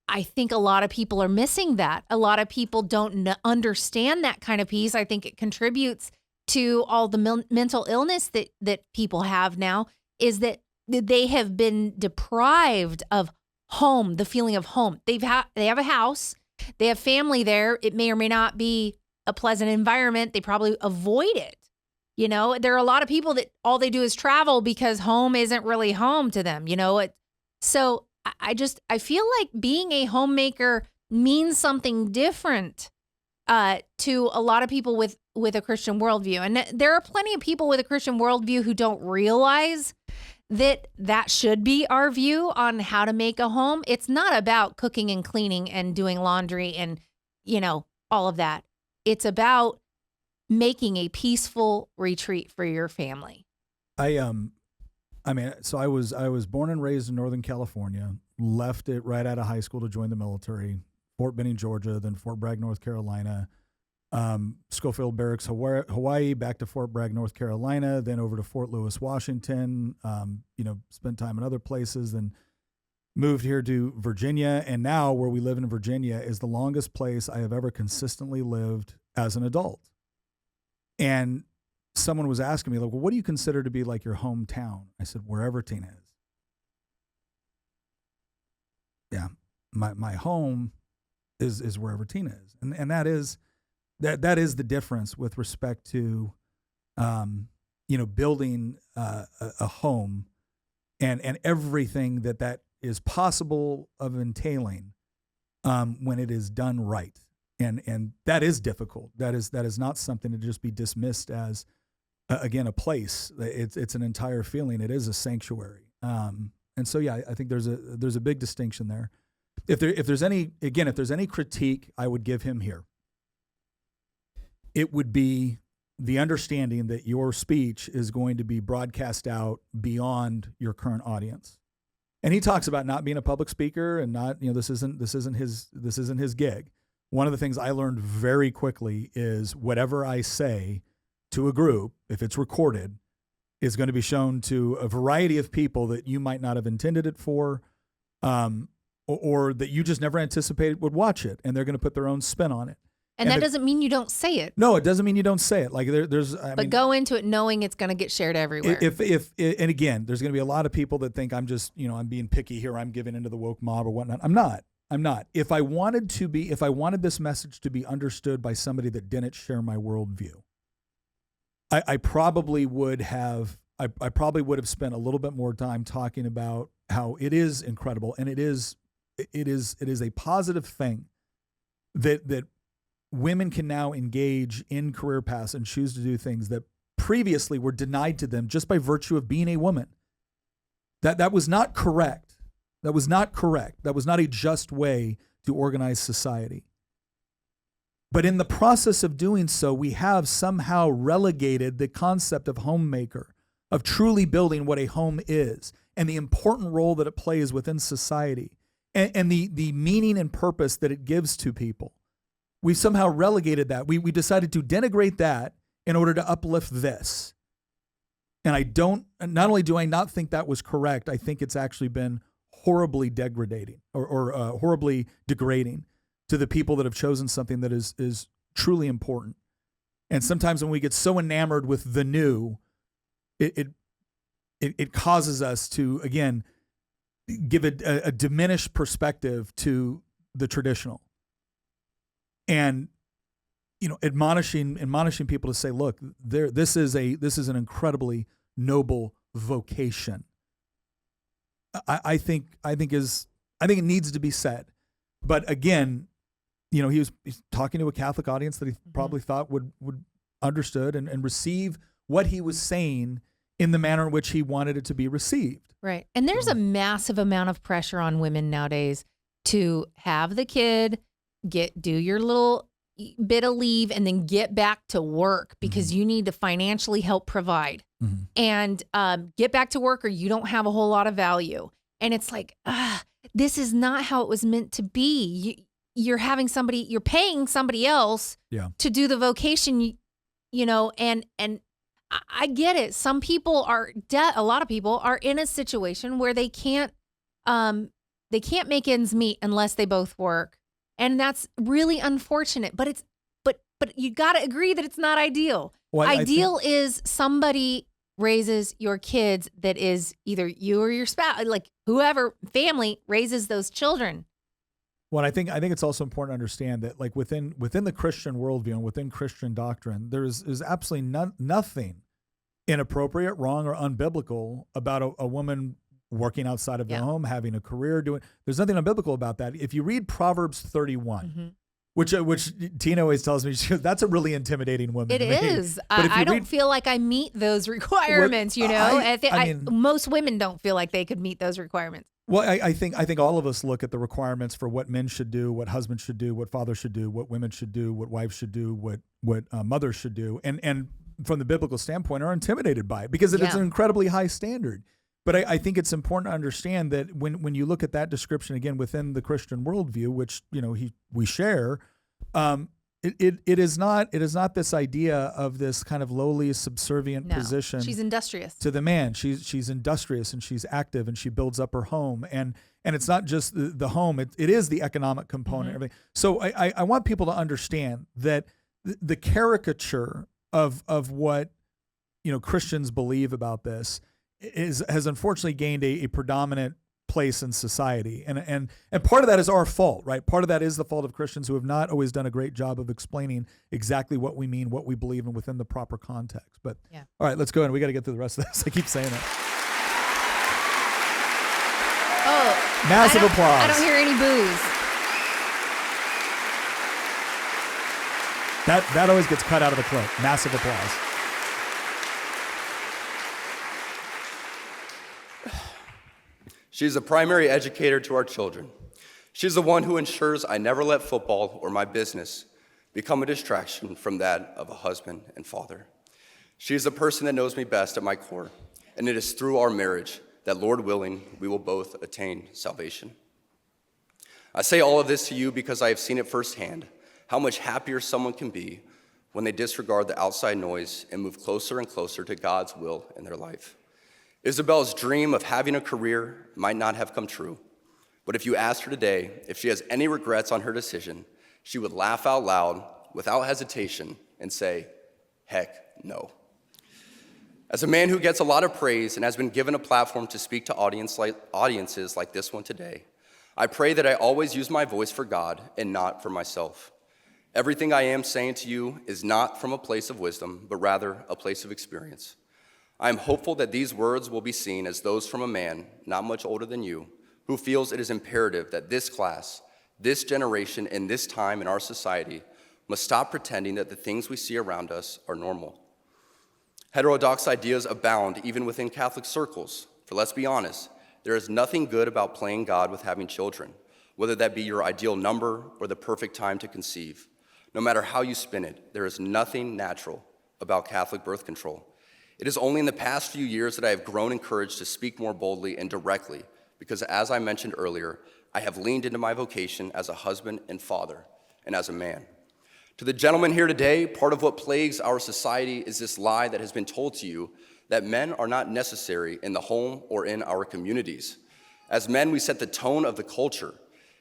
I think a lot of people are missing that. A lot of people don't understand that kind of peace. I think it contributes to all the mental illness that people have now, is that they have been deprived of home, the feeling of home. They have a house, they have family there. It may or may not be a pleasant environment. They probably avoid it. There are a lot of people that all they do is travel because home isn't really home to them. So I feel like being a homemaker means something different to a lot of people with a Christian worldview. And there are plenty of people with a Christian worldview who don't realize that should be our view on how to make a home. It's not about cooking and cleaning and doing laundry and, all of that. It's about making a peaceful retreat for your family.
So I was born and raised in Northern California, left it right out of high school to join the military, Fort Benning, Georgia, then Fort Bragg, North Carolina, Schofield Barracks, Hawaii, back to Fort Bragg, North Carolina, then over to Fort Lewis, Washington, spent time in other places, then moved here to Virginia. And now where we live in Virginia is the longest place I have ever consistently lived as an adult. And someone was asking me, like, well, what do you consider to be like your hometown? I said, wherever Tina is. Yeah, my home is wherever Tina is. And that is the difference with respect to, building a home and everything that is possible of entailing when it is done right. And that is difficult. That is not something to just be dismissed as, again, a place. It's an entire feeling. It is a sanctuary. And so, yeah, I think there's a big distinction there. If there's any critique I would give him here, it would be the understanding that your speech is going to be broadcast out beyond your current audience. And he talks about not being a public speaker and not, this isn't his gig. One of the things I learned very quickly is whatever I say to a group, if it's recorded, is going to be shown to a variety of people that you might not have intended it for, or that you just never anticipated would watch it, and they're going to put their own spin on it.
And that doesn't mean you don't say it.
No, it doesn't mean you don't say it. Like
but go into it knowing it's going to get shared everywhere.
And again, there's going to be a lot of people that think I'm just, I'm being picky here. I'm giving into the woke mob or whatnot. I'm not. If I wanted this message to be understood by somebody that didn't share my worldview, I probably would have spent a little bit more time talking about how it is incredible and it is a positive thing that women can now engage in career paths and choose to do things that previously were denied to them just by virtue of being a woman. That was not correct. That was not correct. That was not a just way to organize society. But in the process of doing so, we have somehow relegated the concept of homemaker, of truly building what a home is, and the important role that it plays within society, and the meaning and purpose that it gives to people. We somehow relegated that. We decided to denigrate that in order to uplift this. And not only do I not think that was correct, I think it's actually been horribly degrading or horribly degrading to the people that have chosen something that is truly important. And sometimes when we get so enamored with the new, it causes us to, again, give a diminished perspective to the traditional. And admonishing people to say, look, this is an incredibly noble vocation. I think it needs to be said. But again, he's talking to a Catholic audience that he probably thought would understood and receive what he was saying in the manner in which he wanted it to be received.
Right. And there's a massive amount of pressure on women nowadays to have the kid, do your little bit of leave, and then get back to work because you need to financially help provide. And get back to work or you don't have a whole lot of value. And it's like, this is not how it was meant to be. You're paying somebody else to do the vocation, and I get it. Some people a lot of people are in a situation where they can't make ends meet unless they both work. And that's really unfortunate, but you got to agree that it's not ideal. Well, ideal is somebody raises your kids that is either you or your spouse, like whoever family raises those children.
Well, I think it's also important to understand that, like within the Christian worldview and within Christian doctrine, is absolutely nothing inappropriate, wrong, or unbiblical about a woman working outside of the home, having a career, there's nothing unbiblical about that. If you read Proverbs 31, Which Tina always tells me, she goes, that's a really intimidating woman.
It
to me.
is.
But if you
I don't
read-
feel like I meet those requirements, you know?
I mean-
Most women don't feel like they could meet those requirements.
Well, I think all of us look at the requirements for what men should do, what husbands should do, what fathers should do, what women should do, what wives should do, what mothers should do, and from the biblical standpoint, are intimidated by it because it is
Yeah.
an incredibly high standard. But I think it's important to understand that when you look at that description again within the Christian worldview, which we share, it is not this idea of this kind of lowly subservient
No,
position.
she's industrious.
To the man. She's industrious and she's active and she builds up her home. And it's not just the home, it is the economic component. Everything. So I want people to understand that the caricature of what Christians believe about this has unfortunately gained a predominant place in society. And part of that is our fault, right? Part of that is the fault of Christians who have not always done a great job of explaining exactly what we mean, what we believe, and within the proper context. But
Yeah.
all right, let's go. And we got to get through the rest of this. I keep saying it.
Oh,
Massive
I
applause.
don't hear any boos.
That always gets cut out of the clip. Massive applause.
She's a primary educator to our children. She's the one who ensures I never let football or my business become a distraction from that of a husband and father. She's the person that knows me best at my core, and it is through our marriage that, Lord willing, we will both attain salvation. I say all of this to you because I have seen it firsthand, how much happier someone can be when they disregard the outside noise and move closer and closer to God's will in their life. Isabel's dream of having a career might not have come true, but if you asked her today if she has any regrets on her decision, she would laugh out loud without hesitation and say, heck no. As a man who gets a lot of praise and has been given a platform to speak to audiences like this one today, I pray that I always use my voice for God and not for myself. Everything I am saying to you is not from a place of wisdom, but rather a place of experience. I am hopeful that these words will be seen as those from a man not much older than you, who feels it is imperative that this class, this generation, and this time in our society must stop pretending that the things we see around us are normal. Heterodox ideas abound even within Catholic circles, for let's be honest, there is nothing good about playing God with having children, whether that be your ideal number or the perfect time to conceive. No matter how you spin it, there is nothing natural about Catholic birth control. It is only in the past few years that I have grown in courage to speak more boldly and directly, because as I mentioned earlier, I have leaned into my vocation as a husband and father, and as a man. To the gentlemen here today, part of what plagues our society is this lie that has been told to you that men are not necessary in the home or in our communities. As men, we set the tone of the culture,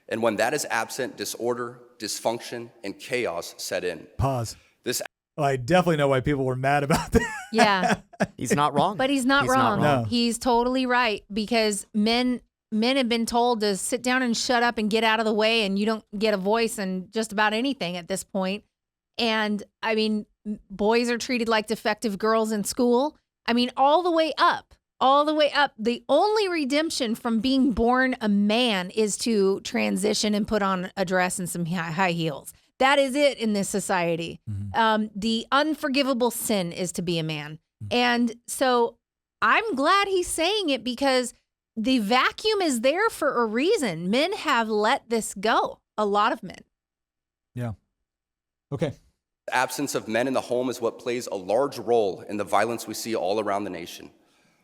and when that is absent, disorder, dysfunction, and chaos set in.
Pause.
This
Well, I definitely know why people were mad about that.
Yeah.
He's not wrong.
But he's not wrong.
No.
He's totally right, because men have been told to sit down and shut up and get out of the way, and you don't get a voice in just about anything at this point. And I mean, boys are treated like defective girls in school. I mean, all the way up. The only redemption from being born a man is to transition and put on a dress and some high heels. That is it in this society. The unforgivable sin is to be a man. And so I'm glad he's saying it, because the vacuum is there for a reason. Men have let this go. A lot of men.
Yeah. Okay.
absence of men in the home is what plays a large role in the violence we see all around the nation.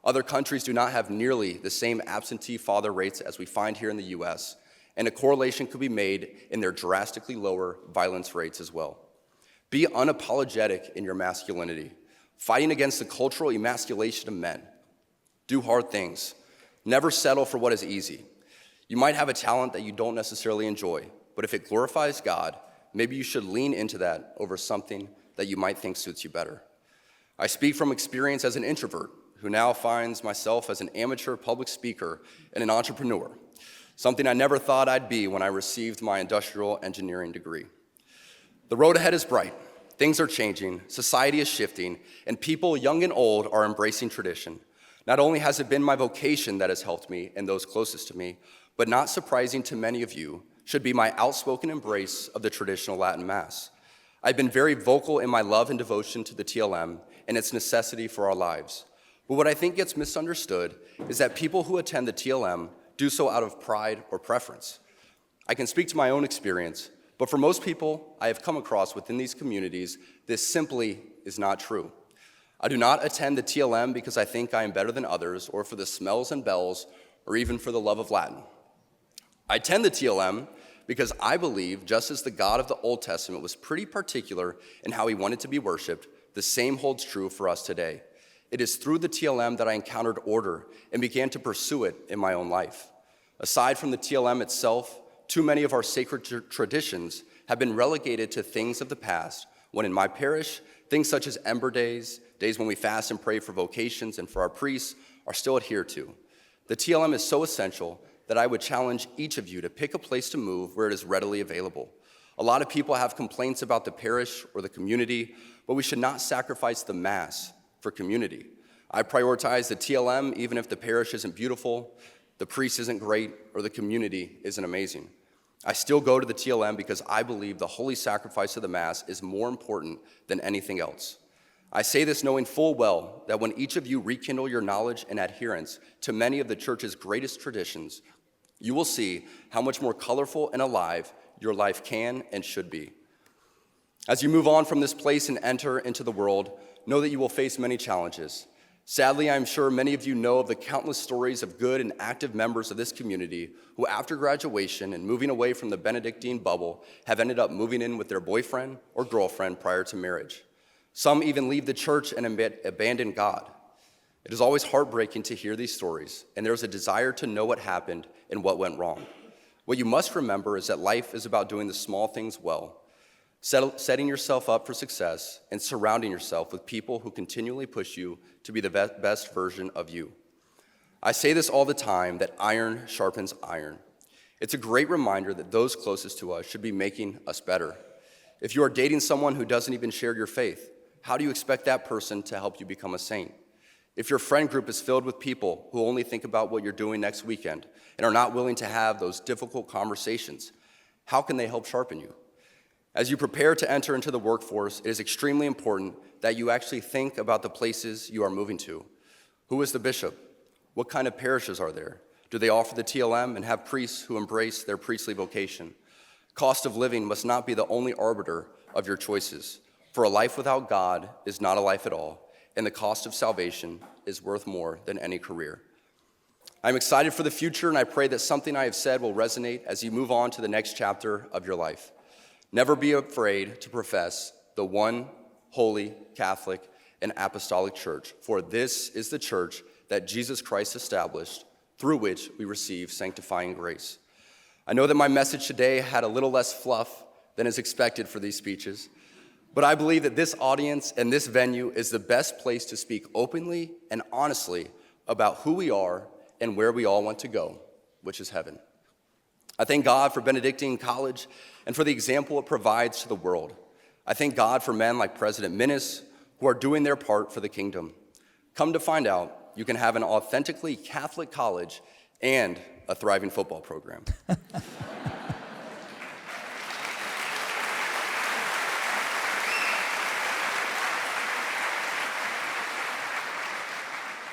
Other countries do not have nearly the same absentee father rates as we find here in the US, and a correlation could be made in their drastically lower violence rates as well. Be unapologetic in your masculinity, fighting against the cultural emasculation of men. Do hard things. Never settle for what is easy. You might have a talent that you don't necessarily enjoy, but if it glorifies God, maybe you should lean into that over something that you might think suits you better. I speak from experience as an introvert who now finds myself as an amateur public speaker and an entrepreneur, something I never thought I'd be when I received my industrial engineering degree. The road ahead is bright. Things are changing, society is shifting, and people, young and old, are embracing tradition. Not only has it been my vocation that has helped me and those closest to me, but not surprising to many of you, should be my outspoken embrace of the traditional Latin Mass. I've been very vocal in my love and devotion to the TLM and its necessity for our lives. But what I think gets misunderstood is that people who attend the TLM do so out of pride or preference. I can speak to my own experience, but for most people I have come across within these communities, this simply is not true. I do not attend the TLM because I think I am better than others, or for the smells and bells, or even for the love of Latin. I attend the TLM because I believe, just as the God of the Old Testament was pretty particular in how he wanted to be worshiped, the same holds true for us today. It is through the TLM that I encountered order and began to pursue it in my own life. Aside from the TLM itself, too many of our sacred traditions have been relegated to things of the past, when in my parish, things such as Ember Days, days when we fast and pray for vocations and for our priests, are still adhered to. The TLM is so essential that I would challenge each of you to pick a place to move where it is readily available. A lot of people have complaints about the parish or the community, but we should not sacrifice the Mass for community. I prioritize the TLM even if the parish isn't beautiful, the priest isn't great, or the community isn't amazing. I still go to the TLM because I believe the holy sacrifice of the Mass is more important than anything else. I say this knowing full well that when each of you rekindle your knowledge and adherence to many of the Church's greatest traditions, you will see how much more colorful and alive your life can and should be. As you move on from this place and enter into the world, know that you will face many challenges. Sadly, I'm sure many of you know of the countless stories of good and active members of this community who, after graduation and moving away from the Benedictine bubble, have ended up moving in with their boyfriend or girlfriend prior to marriage. Some even leave the church and abandon God. It is always heartbreaking to hear these stories, and there is a desire to know what happened and what went wrong. What you must remember is that life is about doing the small things well, setting yourself up for success, and surrounding yourself with people who continually push you to be the best version of you. I say this all the time, that iron sharpens iron. It's a great reminder that those closest to us should be making us better. If you are dating someone who doesn't even share your faith, how do you expect that person to help you become a saint? If your friend group is filled with people who only think about what you're doing next weekend and are not willing to have those difficult conversations, how can they help sharpen you? As you prepare to enter into the workforce, it is extremely important that you actually think about the places you are moving to. Who is the bishop? What kind of parishes are there? Do they offer the TLM and have priests who embrace their priestly vocation? Cost of living must not be the only arbiter of your choices, for a life without God is not a life at all, and the cost of salvation is worth more than any career. I'm excited for the future, and I pray that something I have said will resonate as you move on to the next chapter of your life. Never be afraid to profess the one holy, Catholic, and apostolic church, for this is the church that Jesus Christ established, through which we receive sanctifying grace. I know that my message today had a little less fluff than is expected for these speeches, but I believe that this audience and this venue is the best place to speak openly and honestly about who we are and where we all want to go, which is heaven. I thank God for Benedictine College and for the example it provides to the world. I thank God for men like President Minnis who are doing their part for the kingdom. Come to find out, you can have an authentically Catholic college and a thriving football program.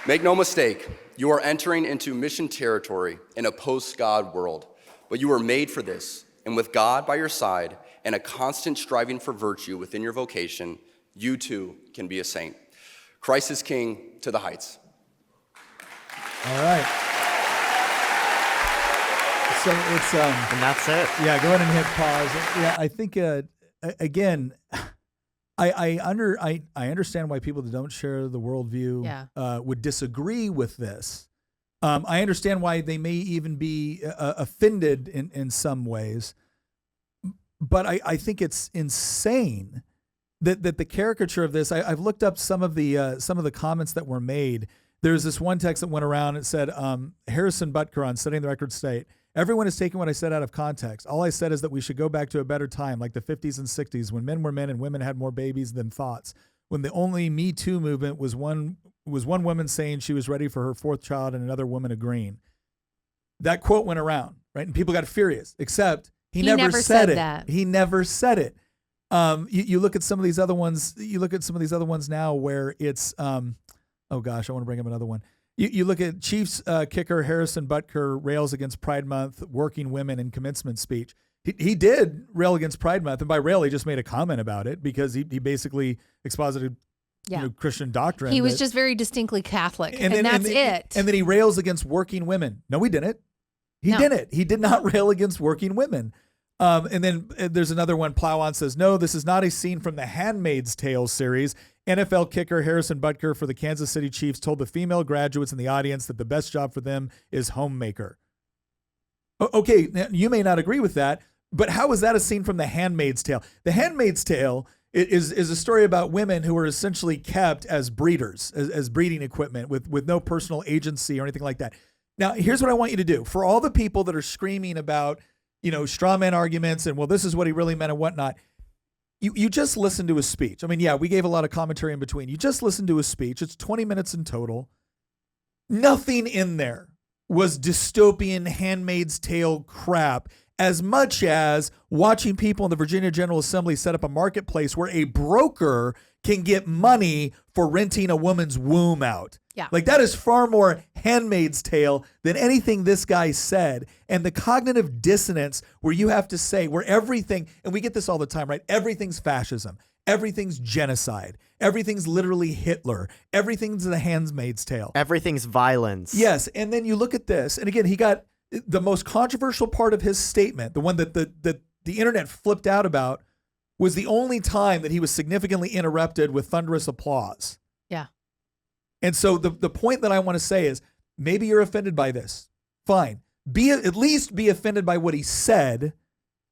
Make no mistake, you are entering into mission territory in a post-God world, but you were made for this, and with God by your side and a constant striving for virtue within your vocation, you too can be a saint. Christ is King to the heights.
All right. So it's
And that's it.
yeah. Go ahead and hit pause. Yeah, I think again, I understand why people that don't share the worldview would disagree with this. I understand why they may even be offended in some ways, but I think it's insane that the caricature of this. I've looked up some of the comments that were made. There's this one text that went around. It said, Harrison Butker on Setting the Record State. Everyone is taking what I said out of context. All I said is that we should go back to a better time, like the 50s and 60s, when men were men and women had more babies than thoughts. When the only Me Too movement was one woman saying she was ready for her fourth child and another woman agreeing. That quote went around, right? And people got furious, except He
He never said
it.
that.
He never said it. You look at some of these other ones. You look at some of these other ones now where it's, oh gosh, I want to bring up another one. You look at Chiefs kicker Harrison Butker rails against Pride Month, working women in commencement speech. He did rail against Pride Month, and by rail, he just made a comment about it because he basically exposited Christian doctrine.
He was just very distinctly Catholic, and
then,
that's it.
And then he rails against working women. No, he didn't. He didn't. He did not rail against working women. And then there's another one. Plow On says, no, this is not a scene from the Handmaid's Tale series. NFL kicker Harrison Butker for the Kansas City Chiefs told the female graduates in the audience that the best job for them is homemaker. Okay, now, you may not agree with that, but how is that a scene from the Handmaid's Tale? The Handmaid's Tale is a story about women who are essentially kept as breeders, as breeding equipment with no personal agency or anything like that. Now, here's what I want you to do. For all the people that are screaming about, straw man arguments and, well, this is what he really meant and whatnot, you just listen to his speech. I mean, yeah, we gave a lot of commentary in between. You just listen to his speech. It's 20 minutes in total. Nothing in there was dystopian Handmaid's Tale crap, as much as watching people in the Virginia General Assembly set up a marketplace where a broker can get money for renting a woman's womb out.
Yeah.
Like, that is far more Handmaid's Tale than anything this guy said. And the cognitive dissonance where you have to say, where everything, and we get this all the time, right? Everything's fascism. Everything's genocide. Everything's literally Hitler. Everything's the Handmaid's Tale.
Everything's violence.
Yes. And then you look at this, and again, he got the most controversial part of his statement, the one that the internet flipped out about, was the only time that he was significantly interrupted with thunderous applause.
Yeah.
And so the point that I want to say is, maybe you're offended by this. Fine. At least be offended by what he said,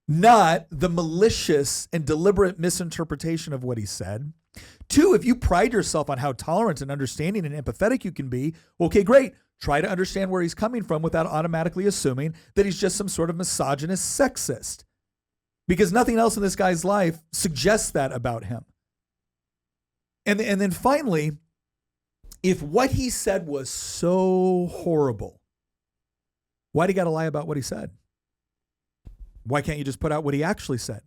not the malicious and deliberate misinterpretation of what he said. 2, if you pride yourself on how tolerant and understanding and empathetic you can be, okay, great. Try to understand where he's coming from without automatically assuming that he's just some sort of misogynist sexist. Because nothing else in this guy's life suggests that about him. And then finally, if what he said was so horrible, why do you got to lie about what he said? Why can't you just put out what he actually said?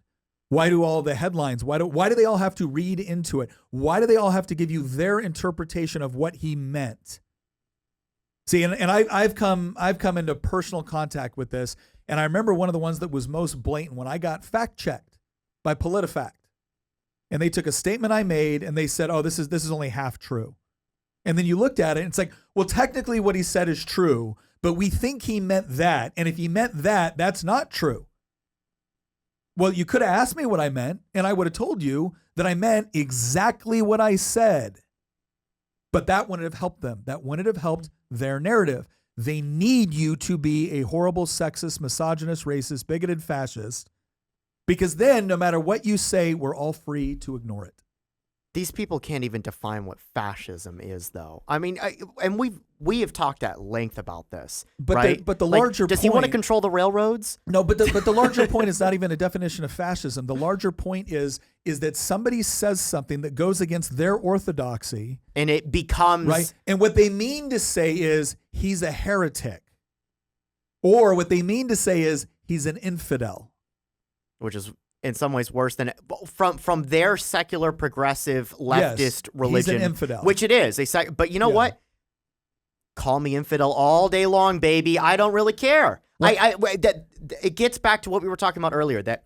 Why do all the headlines, why do they all have to read into it? Why do they all have to give you their interpretation of what he meant? See, and I've come into personal contact with this, and I remember one of the ones that was most blatant when I got fact-checked by PolitiFact. And they took a statement I made and they said, oh, this is only half true. And then you looked at it and it's like, well, technically what he said is true, but we think he meant that. And if he meant that, that's not true. Well, you could have asked me what I meant, and I would have told you that I meant exactly what I said. But that wouldn't have helped them. That wouldn't have helped their narrative. They need you to be a horrible, sexist, misogynist, racist, bigoted fascist, because then no matter what you say, we're all free to ignore it.
These people can't even define what fascism is, though. I mean, and we have talked at length about this,
but
right?
The larger
does
point,
he want to control the railroads?
No, but the larger point is not even a definition of fascism. The larger point is that somebody says something that goes against their orthodoxy,
and it becomes
right. And what they mean to say is he's a heretic, or what they mean to say is he's an infidel,
which is in some ways worse than from their secular progressive leftist religion.
He's an infidel,
which it is. But you know what? Call me infidel all day long, baby. I don't really care. It gets back to what we were talking about earlier. That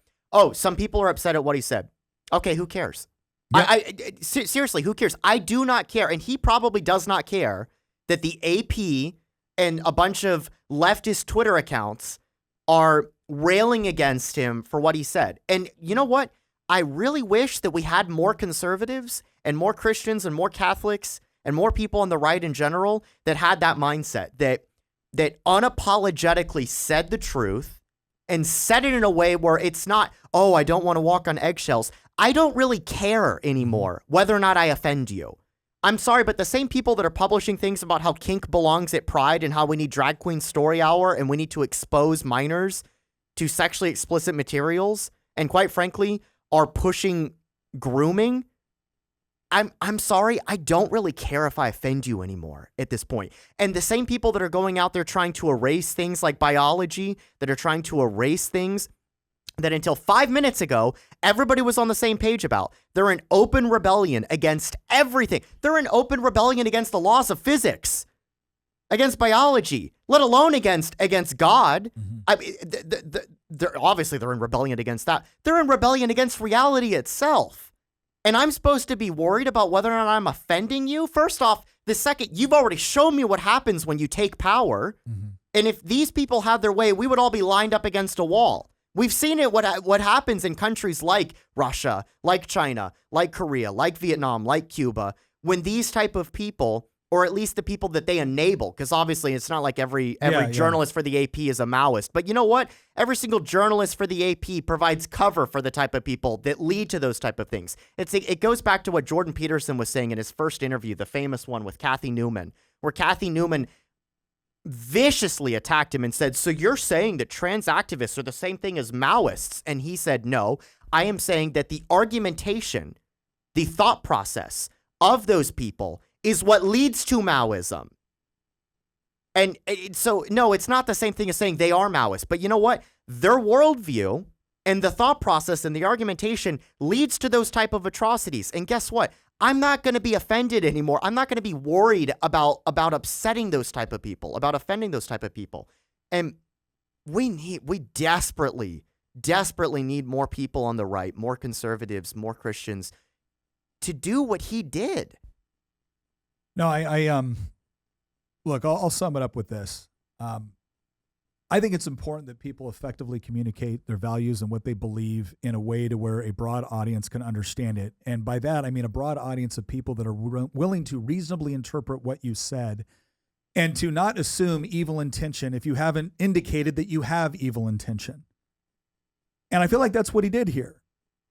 some people are upset at what he said. Okay, who cares?
Yeah.
Seriously, who cares? I do not care, and he probably does not care that the AP and a bunch of leftist Twitter accounts are railing against him for what he said. And you know what? I really wish that we had more conservatives and more Christians and more Catholics and more people on the right in general that had that mindset, that unapologetically said the truth and said it in a way where it's not, I don't want to walk on eggshells. I don't really care anymore whether or not I offend you. I'm sorry, but the same people that are publishing things about how kink belongs at Pride and how we need Drag Queen Story Hour and we need to expose minors to sexually explicit materials, and quite frankly, are pushing grooming. I'm sorry, I don't really care if I offend you anymore at this point. And the same people that are going out there trying to erase things like biology, that are trying to erase things that until 5 minutes ago, everybody was on the same page about. They're in open rebellion against everything. They're in open rebellion against the laws of physics, against biology, let alone against God. I mean, they're in rebellion against that. They're in rebellion against reality itself. And I'm supposed to be worried about whether or not I'm offending you? First off, the second, you've already shown me what happens when you take power. And if these people had their way, we would all be lined up against a wall. We've seen it, what happens in countries like Russia, like China, like Korea, like Vietnam, like Cuba, when these type of people, or at least the people that they enable, because obviously it's not like every journalist for the AP is a Maoist. But you know what? Every single journalist for the AP provides cover for the type of people that lead to those type of things. It goes back to what Jordan Peterson was saying in his first interview, the famous one with Kathy Newman, where Kathy Newman viciously attacked him and said, so you're saying that trans activists are the same thing as Maoists? And he said, no, I am saying that the argumentation, the thought process of those people is what leads to Maoism. And so, no, it's not the same thing as saying they are Maoists. But you know what? Their worldview and the thought process and the argumentation leads to those type of atrocities. And guess what? I'm not going to be offended anymore. I'm not going to be worried about upsetting those type of people, about offending those type of people. And we desperately need more people on the right, more conservatives, more Christians to do what he did.
No, look, I'll sum it up with this. I think it's important that people effectively communicate their values and what they believe in a way to where a broad audience can understand it. And by that, I mean a broad audience of people that are willing to reasonably interpret what you said and to not assume evil intention if you haven't indicated that you have evil intention. And I feel like that's what he did here.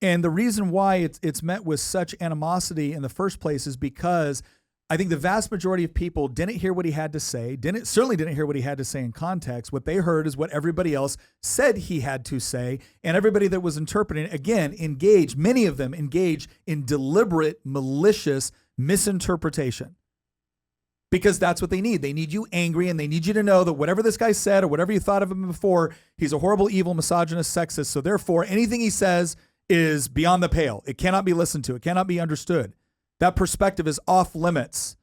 And the reason why it's met with such animosity in the first place is because I think the vast majority of people didn't hear what he had to say, certainly didn't hear what he had to say in context. What they heard is what everybody else said he had to say. And everybody that was interpreting, again, many of them engage in deliberate, malicious misinterpretation. Because that's what they need. They need you angry, and they need you to know that whatever this guy said or whatever you thought of him before, he's a horrible, evil, misogynist, sexist. So therefore, anything he says is beyond the pale. It cannot be listened to. It cannot be understood. That perspective is off limits,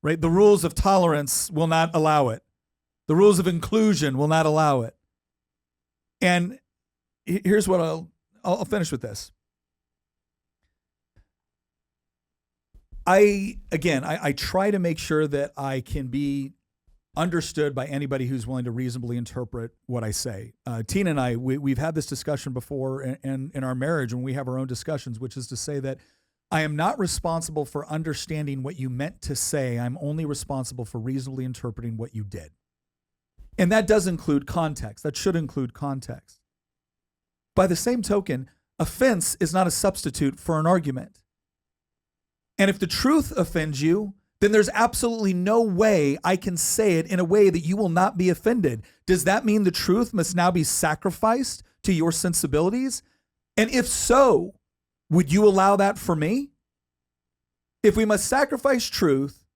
right? The rules of tolerance will not allow it. The rules of inclusion will not allow it. And here's what I'll finish with this. I try to make sure that I can be understood by anybody who's willing to reasonably interpret what I say. Tina and I, we've had this discussion before in our marriage when we have our own discussions, which is to say that I am not responsible for understanding what you meant to say. I'm only responsible for reasonably interpreting what you did. And that does include context. That should include context. By the same token, offense is not a substitute for an argument. And if the truth offends you, then there's absolutely no way I can say it in a way that you will not be offended. Does that mean the truth must now be sacrificed to your sensibilities? And if so, would you allow that for me? If we must sacrifice truth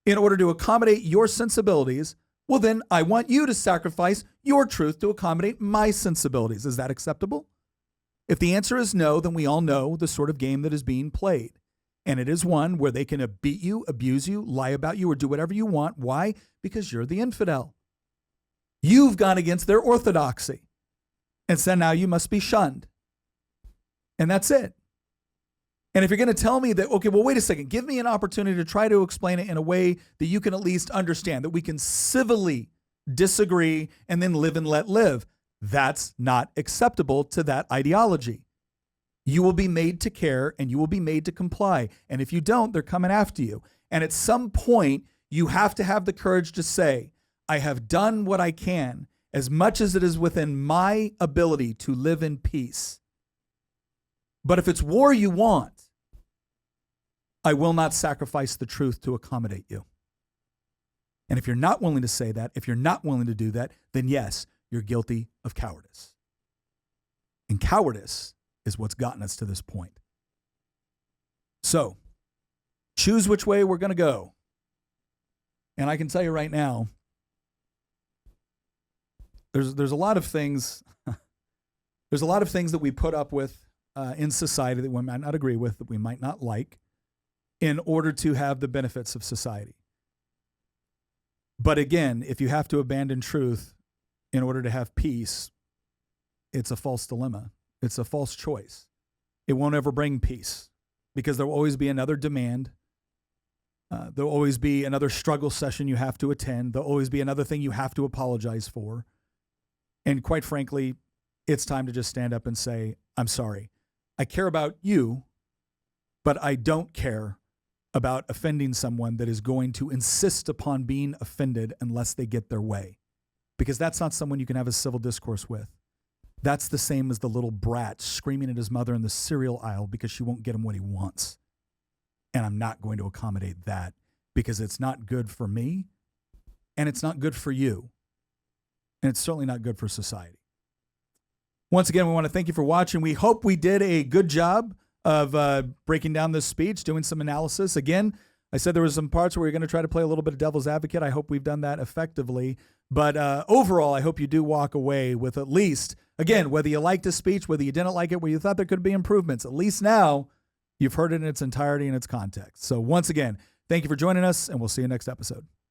in order to accommodate your sensibilities, well, then I want you to sacrifice your truth to accommodate my sensibilities. Is that acceptable? If the answer is no, then we all know the sort of game that is being played. And it is one where they can beat you, abuse you, lie about you, or do whatever you want. Why? Because you're the infidel. You've gone against their orthodoxy. And so now you must be shunned. And that's it. And if you're going to tell me that, okay, well, wait a second, give me an opportunity to try to explain it in a way that you can at least understand, that we can civilly disagree and then live and let live. That's not acceptable to that ideology. You will be made to care and you will be made to comply. And if you don't, they're coming after you. And at some point, you have to have the courage to say, I have done what I can as much as it is within my ability to live in peace. But if it's war you want, I will not sacrifice the truth to accommodate you. And if you're not willing to say that, if you're not willing to do that, then yes, you're guilty of cowardice. And cowardice is what's gotten us to this point. So, choose which way we're going to go. And I can tell you right now, there's a lot of things There's a lot of things that we put up with in society that we might not agree with, that we might not like, in order to have the benefits of society. But again, if you have to abandon truth in order to have peace, it's a false dilemma. It's a false choice. It won't ever bring peace because there will always be another demand. There'll always be another struggle session you have to attend. There'll always be another thing you have to apologize for. And quite frankly, it's time to just stand up and say, I'm sorry. I care about you, but I don't care about offending someone that is going to insist upon being offended unless they get their way. Because that's not someone you can have a civil discourse with. That's the same as the little brat screaming at his mother in the cereal aisle because she won't get him what he wants. And I'm not going to accommodate that because it's not good for me and it's not good for you. And it's certainly not good for society. Once again, we want to thank you for watching. We hope we did a good job of breaking down this speech, doing some analysis. Again, I said there were some parts where we're going to try to play a little bit of devil's advocate. I hope we've done that effectively. But overall, I hope you do walk away with at least, again, whether you liked the speech, whether you didn't like it, whether you thought there could be improvements, at least now you've heard it in its entirety and its context. So once again, thank you for joining us, and we'll see you next episode.